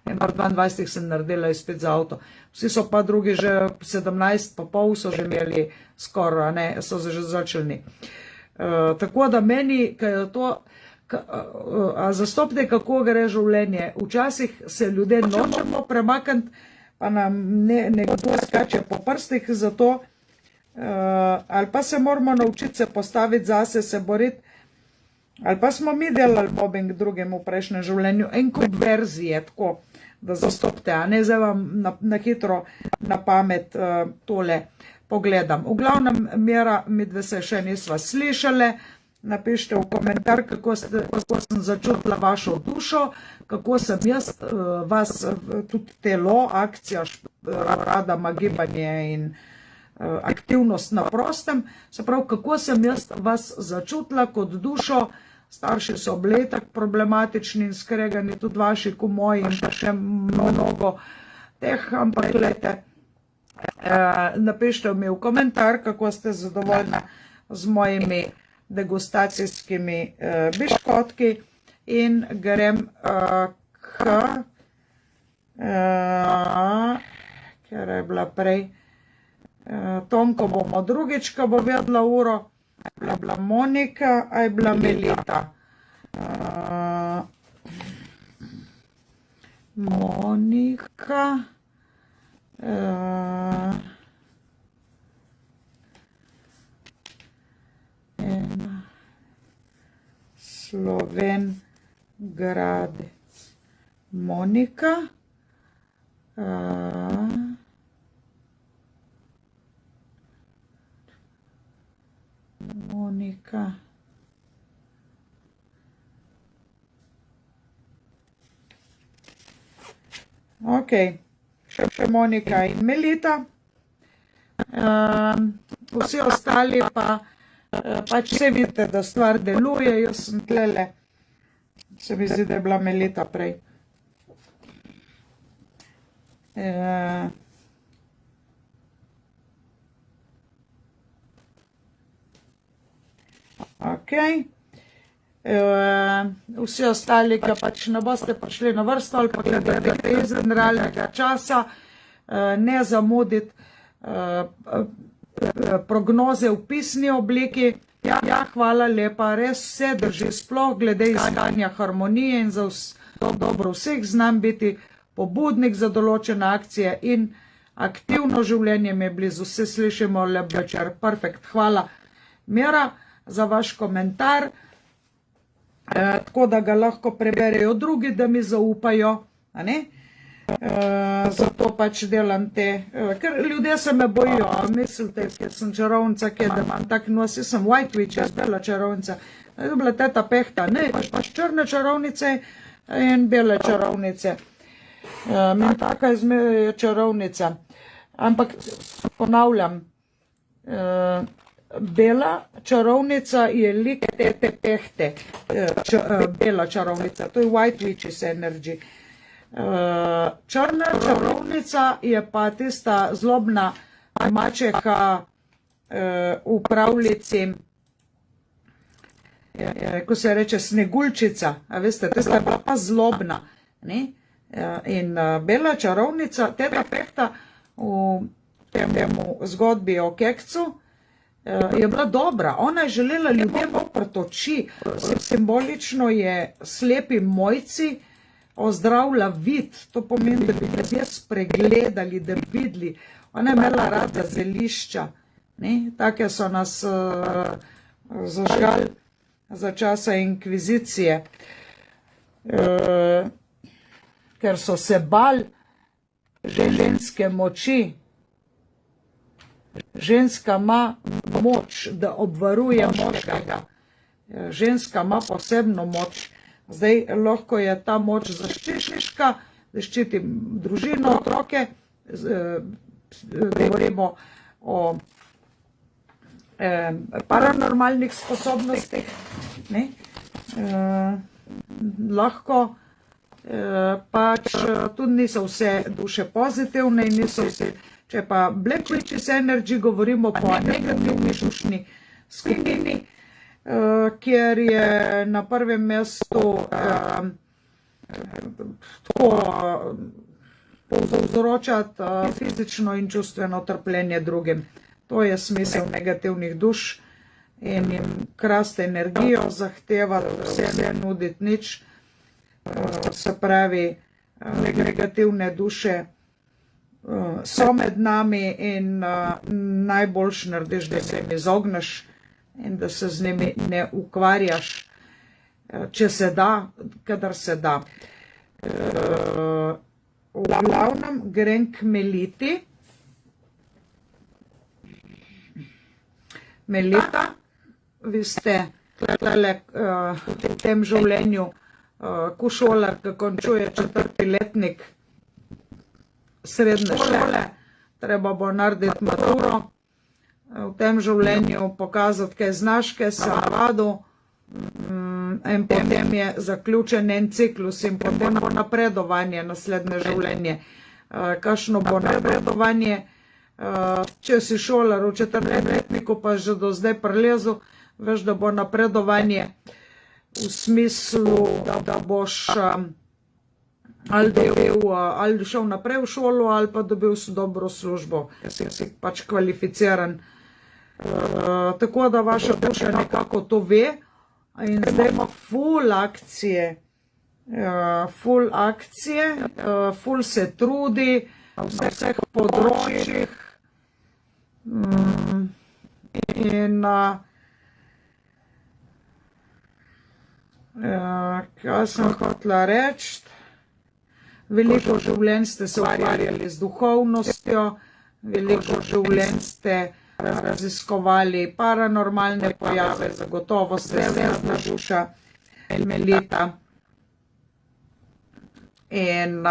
In pri 22 sem naredila izpit za avto. Vsi so pa drugi že 17, pa pol so že imeli skoraj, ne, so že začelni. Tako da meni, kaj je to, zastopite, kako gre življenje. Včasih se ljudje nočemo premakniti, pa nam nekdo skače po prstih za to, ali pa se moramo naučiti se postaviti zase, se boriti. Ali pa smo mi delali mobbing drugim v prejšnjem življenju, en kup verzije, tako da zastopite, a ne zdaj vam na hitro na pamet tole pogledam. V glavnem, Mira, midve se še nisva slišale. Napišite v komentar, kako sem začutila vašo dušo, kako sem jaz vas, tudi telo, akcija, radama, gibanje in aktivnost na prostem, se pravi, kako sem jaz vas začutila kot dušo. Starši so bili tako problematični in skregani, tudi vaši, ko moji in pa še mnogo teh, ampak gledajte, napišite mi v komentar, kako ste zadovoljni z mojimi degustacijskimi biškotki in grem ker je bila prej Tonko, bomo drugič, ko bo vedla uro, bila Monika, a je bila Melita. Monika, Sloven Gradec. Monika, ok, še Monika in Melita. Vsi ostali pa pač vse vidite, da stvar deluje. Jaz sem tlele, se mi zdi, da je bila Melita prej. Ok, vsi ostali, ki pač ne boste prišli na vrsto ali pa gledate izven realnega časa, ne zamuditi prognoze v pisni obliki. Ja, hvala lepa, res vse drži, sploh glede iskanja harmonije in za dobro vseh znam biti pobudnik za določene akcije in aktivno življenje mi je blizu. Vse slišimo, lep večer, perfekt. Hvala, Mira, za vaš komentar, tako da ga lahko preberejo drugi, da mi zaupajo, a ne? Zato pač delam te, ker ljudje se me bojijo, mislite, ker sem čarovnica, ker da imam tak nos, jaz sem White Witch, jaz bela čarovnica, je bila teta Pehta, ne, pač črne čarovnice in bele čarovnice. Meni taka je čarovnica, ampak ponavljam, bela čarovnica je lik tete Pehte, bela čarovnica, to je White Witch's energy. Črna čarovnica je pa tista zlobna mačeha v pravljici, ko se reče Sneguljčica, a veste, tista je bila pa zlobna, ne? In bela čarovnica, teta Pehta v temu zgodbi o kekcu je bila dobra, ona je želela ljudem oprati oči, simbolično je slepi mojci ozdravila vid, to pomeni, da bi ljudje spregledali, da bi videli. Ona je imela rada zelišča, ne? Take so nas zažgali za časa inkvizicije, ker so se bali ženske moči. Ženska ima moč, da obvaruje moškega. Ženska ima posebno moč. Zdaj lahko je ta moč zaščitniška, da ščiti družino, otroke, govorimo o paranormalnih sposobnostih, ne? Lahko pač tudi niso vse duše pozitivne in niso vse, če pa Black Witch's energy govorimo po negativni dušni skupini, kjer je na prvem mestu povzročati fizično in čustveno trpljenje drugim. To je smisel negativnih duš in jim krasti energijo, zahtevati vse, ne nuditi nič. Se pravi, negativne duše so med nami in najboljš narediš, da se jim izogneš in da se z njimi ne ukvarjaš. če se da, kadar se da. V glavnem grem k Meliti. Melita, vi ste v tem življenju ko šolar, ki končuje 4. letnik srednje šole, treba bo narediti maturo, v tem življenju pokazati, kaj znaš, kaj se navadil, in potem je zaključen en ciklus in potem bo napredovanje naslednje življenje. Kakšno bo napredovanje, če si šolar v 4. letniku pa že do zdaj prilezel, veš, da bo napredovanje v smislu, da boš ali šel naprej v šolo ali pa dobil si dobro službo, ker si pač kvalificiran. Tako da vaša duša nekako to ve in zdaj ima ful akcije, ful se trudi na vseh področjih in kaj sem hotela reči, veliko življenj ste se ukvarjali z duhovnostjo, veliko življenj ste raziskovali paranormalne pojave, zagotovo ste zvezdna duša Melita. In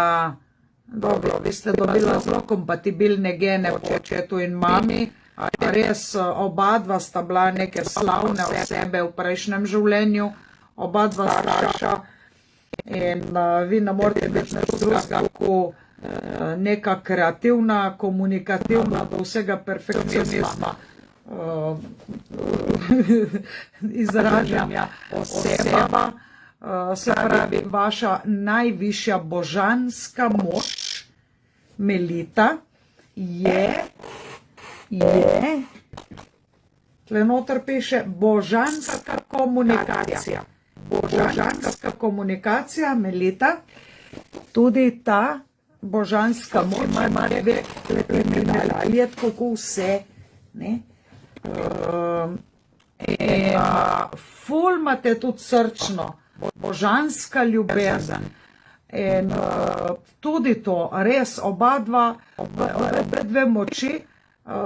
dobro, vi ste dobila zelo kompatibilne gene po očetu in mami, res oba dva sta bila neke slavne osebe v prejšnjem življenju, oba dva starša in vi ne morete biti nič drugega kot neka kreativna, komunikativna, do vsega perfekcionizma izražanja oseba. Se pravi, vaša najvišja božanska moč Melita je tle noter piše božanska komunikacija. Božanska komunikacija Melita, tudi ta božanska moč ima let, kako vse, ne? Ful imate tudi srčno, božanska ljubezen in tudi to, res oba dve moči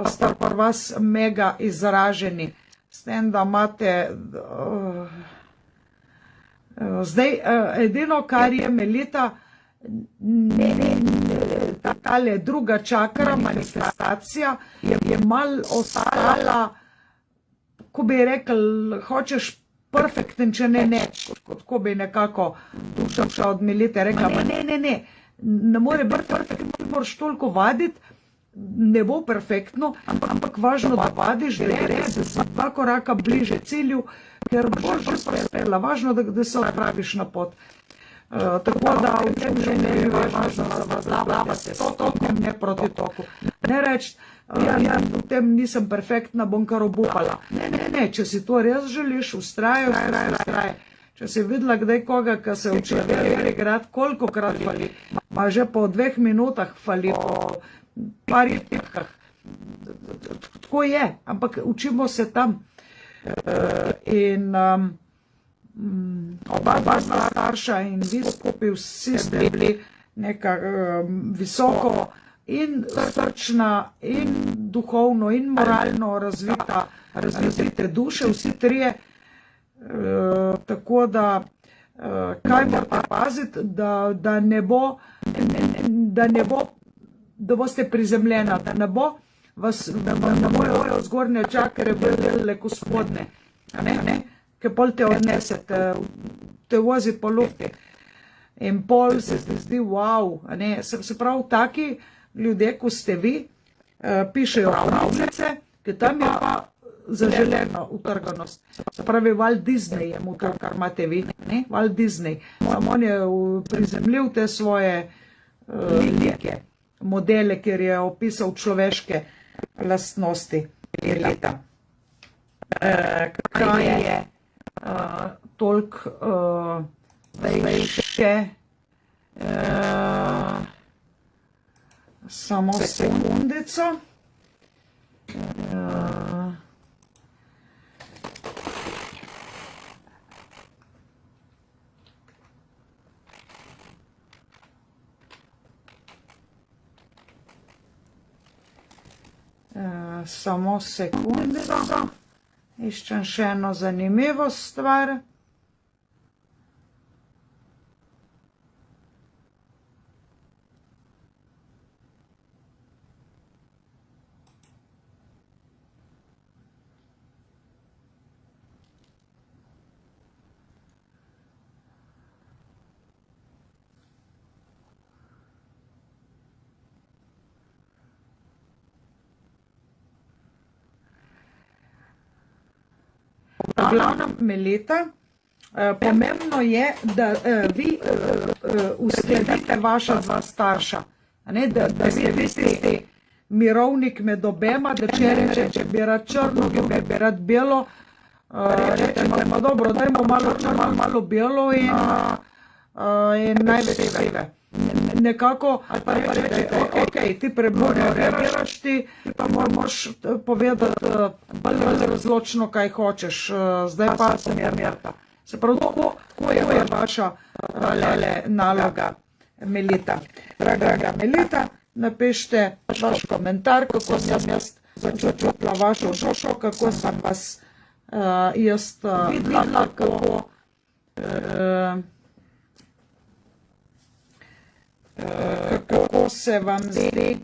sta pri vas mega izraženi, s tem, da imate zdaj edino, kar je Melita, tale druga čakra, manifestacija, je mal ostala, ko bi rekel, hočeš perfekten, če ne, ko bi nekako duša od Melite rekla, ne more biti perfektno, moraš toliko vaditi, ne bo perfektno, ampak važno, da vadiš, da res si 2 koraka bliže cilju, ker boš že uspela, važno, da se odpraviš na pot. Tako da v tem življenju je važno, da zavladate s tokom, ne proti toku. Ne reči, v tem nisem perfektna, bom kar obupala. Ne, če si to res želiš, ustrajaj. Če si videla kdaj koga, ki se uči igrati, kolikokrat fali, ma že po 2 minutah fali, po parih tipkah. Tako je, ampak učimo se tam. In oba starša in vi skupaj vsi ste bili neka visoko in srčna in duhovno in moralno razvite duše, vsi trije, tako da kaj morate paziti, da boste prizemljena, da ne bo vas na mojo zgornje čakre vrle ko spodne, ker pol te odnese, te vozi po lufti. In pol se zdi, wow, se pravi, taki ljudje, ko ste vi, pišejo pravljice, ker tam je pa zaželena utrganost. Se pravi, Walt Disney je mu to, kar imate vi, Walt Disney. On je prizemljil te svoje modele, ker je opisal človeške lastnosti Melita. Kaj je toliko še samo sekundico. Samo sekundico. Iščem še eno zanimivo stvar. V glavnem, Melita, pomembno je, da vi uskladite vaša dva starša, da vi tisti mirovnik med obema, da če reče, če bi rad črno, bi rad belo, rečemo, dobro, dajmo malo črno, malo belo in največ sive. Nekako, ali pa reče, ok, ti preburno reagiraš, ti pa moraš povedati bolj razločno, kaj hočeš, zdaj pa sem Mirka. Se pravi, ko je vaša naloga, Melita. Draga Melita, napišite vaš komentar, kako sem jaz začutila vašo šošo, kako sem vas jaz videla, kako se vam zdi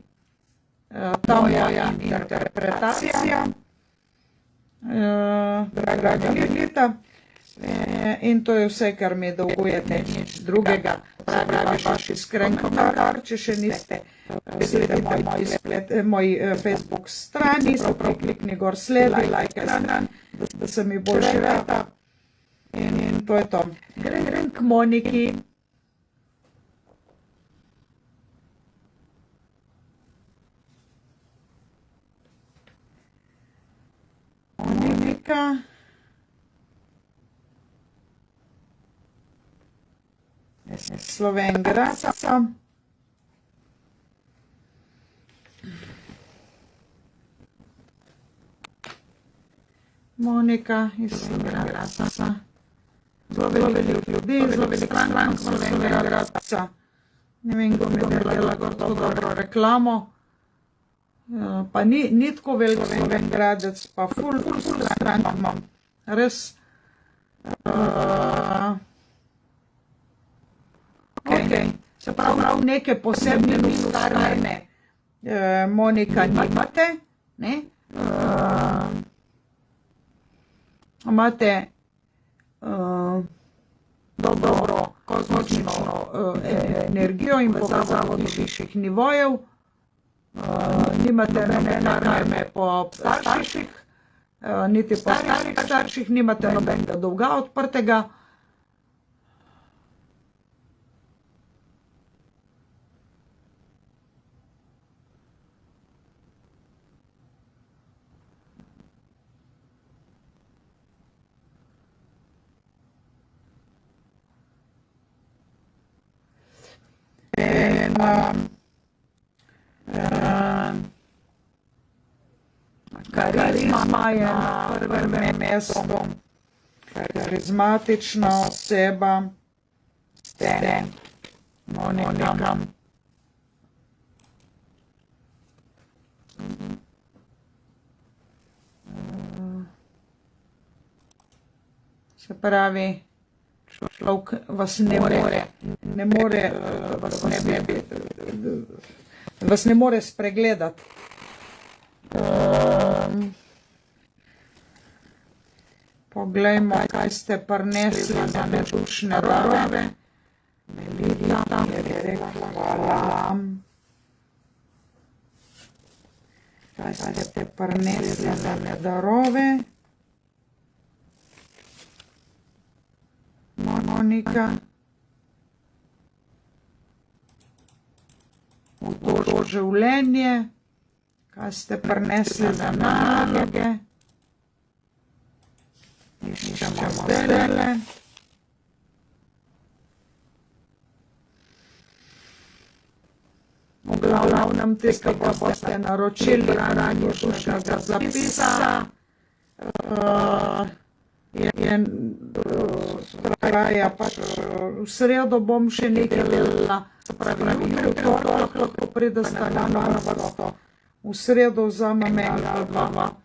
ta moja interpretacija, draga Melita. In to je vse, kar mi dolgujete, nič drugega. Pravi vaš iskren komentar, če še niste videli moj Facebook strani, se prav klikni gor sledi, lajke stran, da se mi bolj živeta. In to je to. Grem k Moniki. Monika. Sloven Graca. Monika iz Sloven Graca. Zelo veliko ljudi, zelo veliko strank Sloven Graca. Ne vem, kdo mi je dela to dobro reklamo. Pa ni tako veliko Sloven Gradec, pa ful strank imam. Res. Se pravi, neke posebne ustvarjene Monika nimate, imate dobro kozmično energijo in povezavo do višjih nivojev, nimate karme po starših, niti po starših, nimate nobenega dolga odprtega. Karizma je na prvem mestu, karizmatična oseba ste, Monika. Se pravi, človek vas ne more spregledati. Poglejmo, kaj ste prinesli za nedušne darove. Melita je rekla hvala. Kaj ste prinesli za nedarove? Monika. V to življenje. Kaj ste prinesli za naloge? Iščemo zdajle. V glavnem tistega boste naročili radi dušnega zapisa. Traja pač v sredo bom še nekaj delala. Se pravi, jutri lahko pride sta na vrsto. v sredo vzamem enega, dva,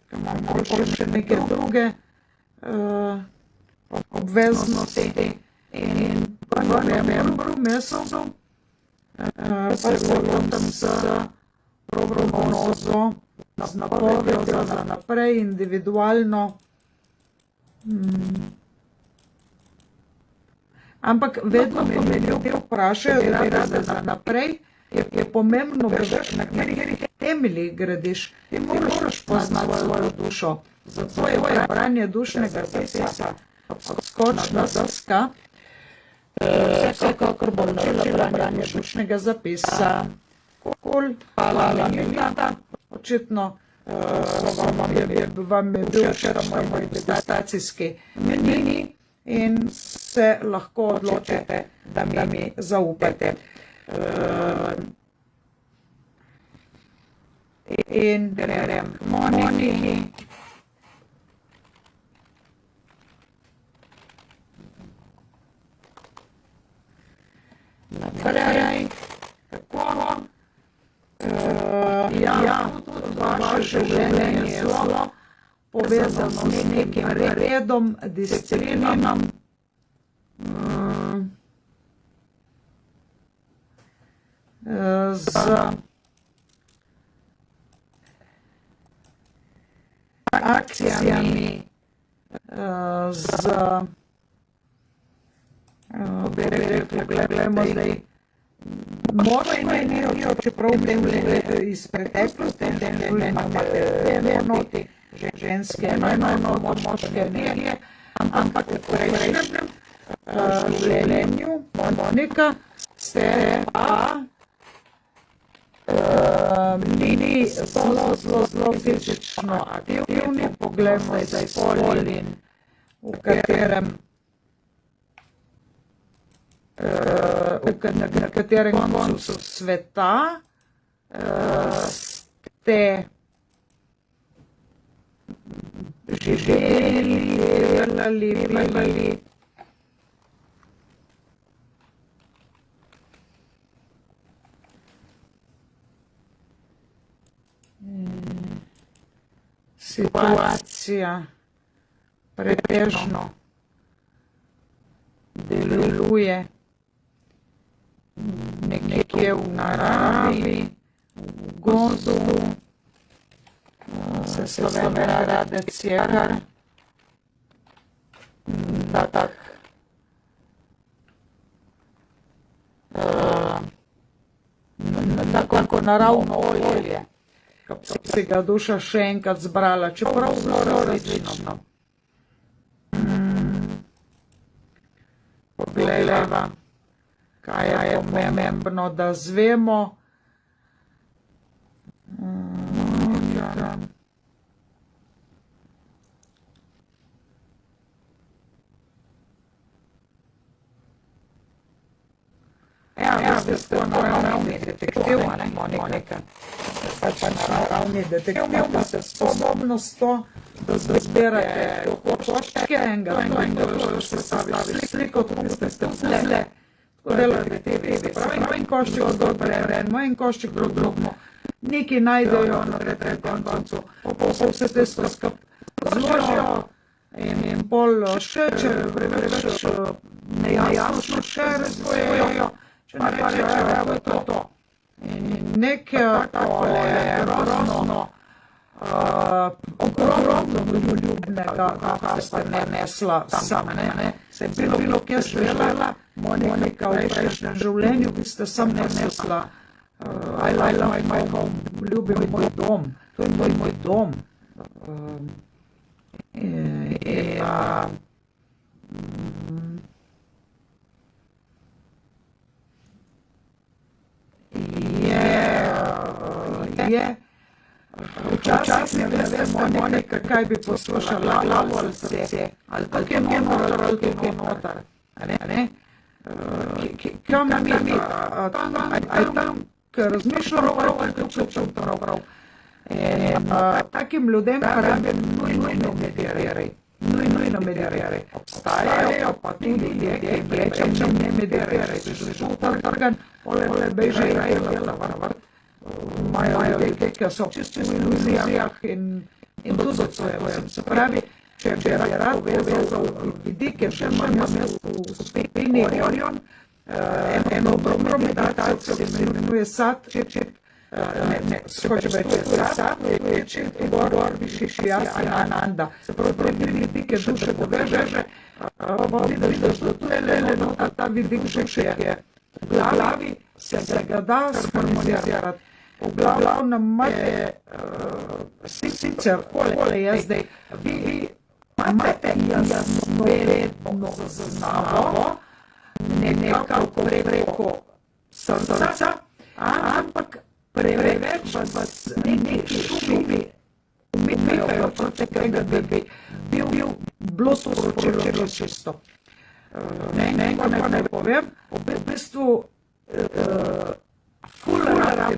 imam še neke druge obveznosti in v novembru mesecu pa se lotim s prognozo, z napovedjo za naprej, individualno. Ampak vedno me ljudje vprašajo, da za naprej je pomembno, na katerih temeljih gradiš. Ti moraš poznati svojo dušo. Zato je branje dušnega zapisa skočna deska. Vsekakor bom načela branje dušnega zapisa. Hvala Melinda. Očitno vam je bil včeraj moj meditacijski meni in se lahko odločite, da mi zaupate. In grem k Moniki. Naprej, tako. Tudi vaše življenje je zelo povezano s nekim redom, disciplinom. Z akcijami, z gledajmo zdaj močno energijo, čeprav iz preteklosti, imate dve enoti, ženske eno močne energije, ampak v prejšnjem življenju Monika ste pa bili zelo fizično aktivni. Poglejmo zdaj Polin, v katerem koncu sveta ste živeli, delali, bivali. Situacija pretežno deluje nekje v naravi, v gozdu, se Slovenija Radec Jegar, tako naravno olje, ki si ga duša še enkrat zbrala, čeprav zelo različno. Poglejva, kaj je pomembno, da zvemo. Ja, vi ste naravni detektiv, Monika. Pač naravni detektiv, pa ste sposobnost to, da zbirate točke enega, ste stavili sliko, tudi ste vse. Delate TV, pravi, en košček odgovorimo, en košček drugmo. Neki najdejo na tretjem koncu, pa vse te skupaj zložijo in pol še, če preveč nejasno še razvojajo, če ne rečejo, evo je to. In nekaj takole grozno, ogromno ljubnega, kar ste nesla sama, ne? Se je bilo kje želela, Monika v prejšnjem življenju, vi ste sam nesla, I love my home, ljubim moj dom, to je moj dom. Včasih ne veste, Monika, kaj bi poslušala, glavo ali srce, ali pa kje moral, ali kje notar, ne? Kam mi, aj tam, ker razmišljamo, ali počučam prav. Takim ljudem pa rabim nujno mediriraj. Obstajajo pa tudi ljudje, ki rečem ne mediriraj, se že utrgan, ole bežaj, imajo ki so čisto v iluzijah in tudi odstojujem. Se pravi, če bi rad povezal vidike, če imam jaz v skupini Orion, eno dobro meditacijo, ki se imenuje Sat, skoči reči Sat, večji gor, višji Ananda. Se pravi, vidike duše poveže, pa vidiš, da tu je ta vidik duše je v glavi, se ga da sharmonizirati. V glavnem imate sicer, kole je zdaj, vi imate jasnovedno zaznavo, nekako preko srca, ampak preveč vas neki šumi umikajo proti tega, da bi bil bilo sporočilo čisto. Ne povem, v bistvu ful rab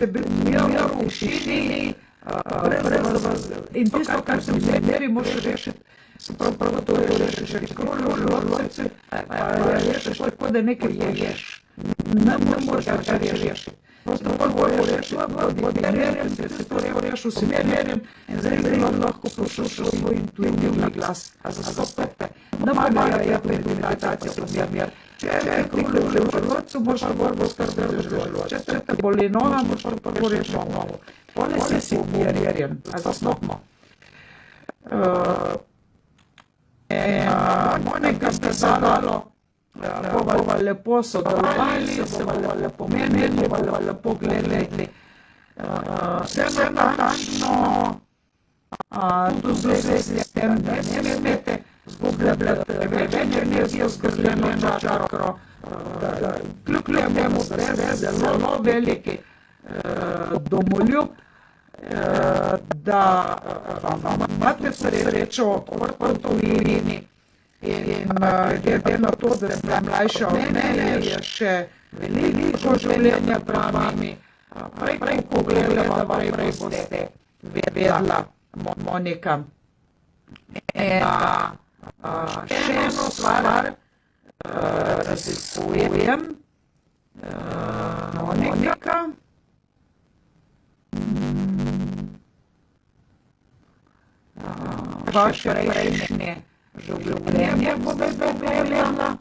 je bil mir v tišini, in tisto, kar se v zemljeri može rešiti, se prav to rešiš, želodce, rešiš tako, da nekaj poješ. Ne moreš rešiti. Prosto bolj rešiti, odimerjem, da si to rešil s merjem, in zdaj lahko poslušaš svoj intuitivni glas. A zastopate. Ne pomagajo pri meditaciji pod mer. Če ti boli v želodcu, boš bolj skrbel za želodec. Če te boli noga, boš pa rešil nogo. Pone si umirjen, a zastopno. Nekaj ste zadalo, bova lepo sodelovali, se bova lepo menili, bova lepo gledali. Vse natančno, tu z tem ne smete zgubljati več energije, zgrbljeno čakro. Kljub temu ste zelo veliki domoljub, da imate srečo v tujini. In glede na to, da ste mlajša od mene, je še veliko življenja pred vami. Prej ko gledava, prej boste vedela, Monika. Še eno stvar raziskujem, Monika. Vaše prejšnje življenje bo gledala.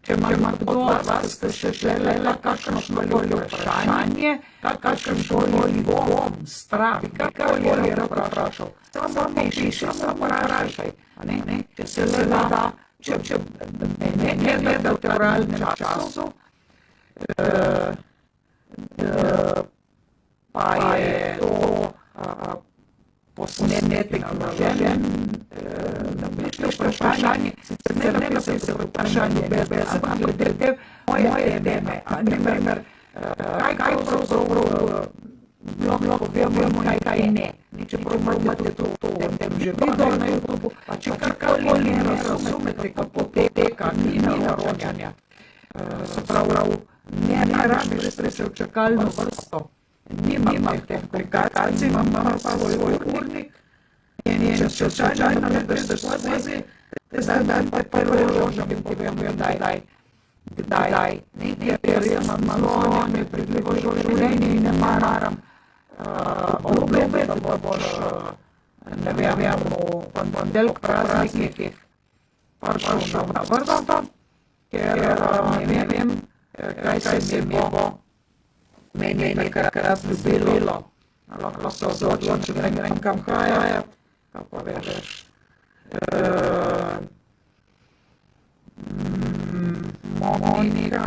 Če ima kdo od vas še želela kakšno vprašanje, kakšen dvom, strah, kakoli je vprašal, samo piši, samo vprašaj. Če se le da, če ne gledate v realnem času, pa je to posnetek vložen, napišite vprašanje, sicer ne napišite vprašanje bez glede moje teme, naprimer, kaj pravzaprav lahko vemo, kaj ne. Čeprav imate to že video na YouTubu, pa če karkoli ne razumete, kako poteka ni naročanja. Se pravi, ne rabiš se v čakalno vrsto. Nimam teh aplikacij, imam pa svoj urnik in če se slučajno ne greste skozi, zdaj dajte prvo ložo in povem, kdaj. Ker jaz imam malo nepredvidljivo življenje in ne maram obljube, da boš, ne vem, v ponedeljek praznikih prišel na vrsto, ker ne vem, kaj se mi bo meni nekrat ljubilo. Lahko se odločim, da grem kam hajati, kako veš. Monika.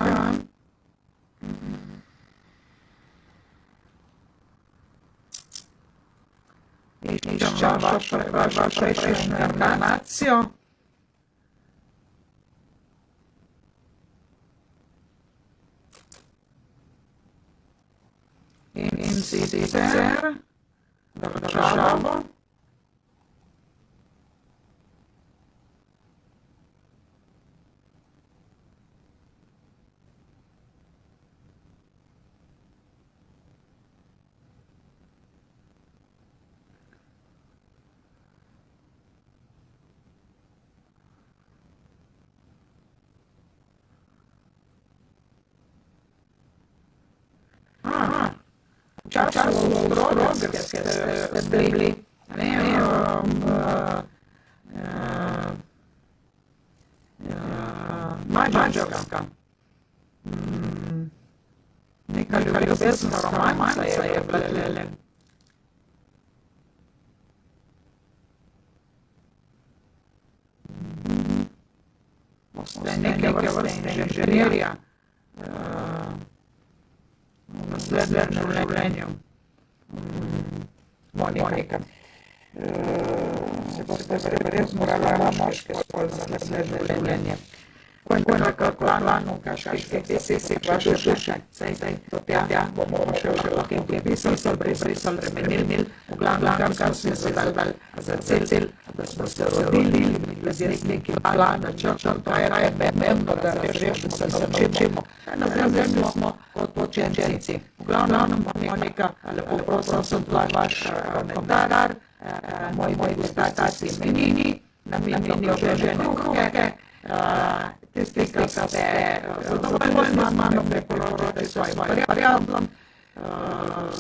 Iščem vašo prejšnjo inkarnacijo. In sicer državo, času Avstro-Ogrske ste bili, Mađarska. Neka ljubezna romanca je bila. Neke vrste inženirja v naslednjem življenju. Monika. Se boste verjetno morala moške spol za naslednje življenje. Quando planu kaške si vaše duše, saj to tja bomo še lahko brisali, spremenili, v glavnem, kar smo se dali za cilj, da smo se rodili, z nekim planom, načrtom, to je pomembno, da rešimo se naučimo. Na zemlji smo kot počenci. V glavnem, Monika, lepo prosim, vaš komentar, moj gustaciji menini, namenjeni žene kruhe, tisti, ki ste zadovoljni z mano, priporočajte svojim prijateljem.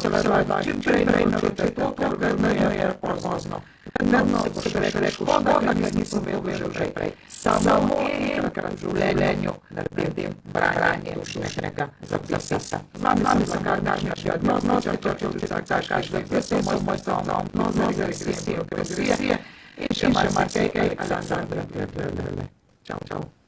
Seveda, čim prej naročite to, ker ne je pozno. Vedno se bo še škoda, da nisem vedel že prej. Samo enkrat v življenju naredim branje dušnega zapisa. Z vami sem kar današnji odnos, če kažete, da so moj dom, za resnijo, in še marsikaj, Aleksandra. Čau, čau.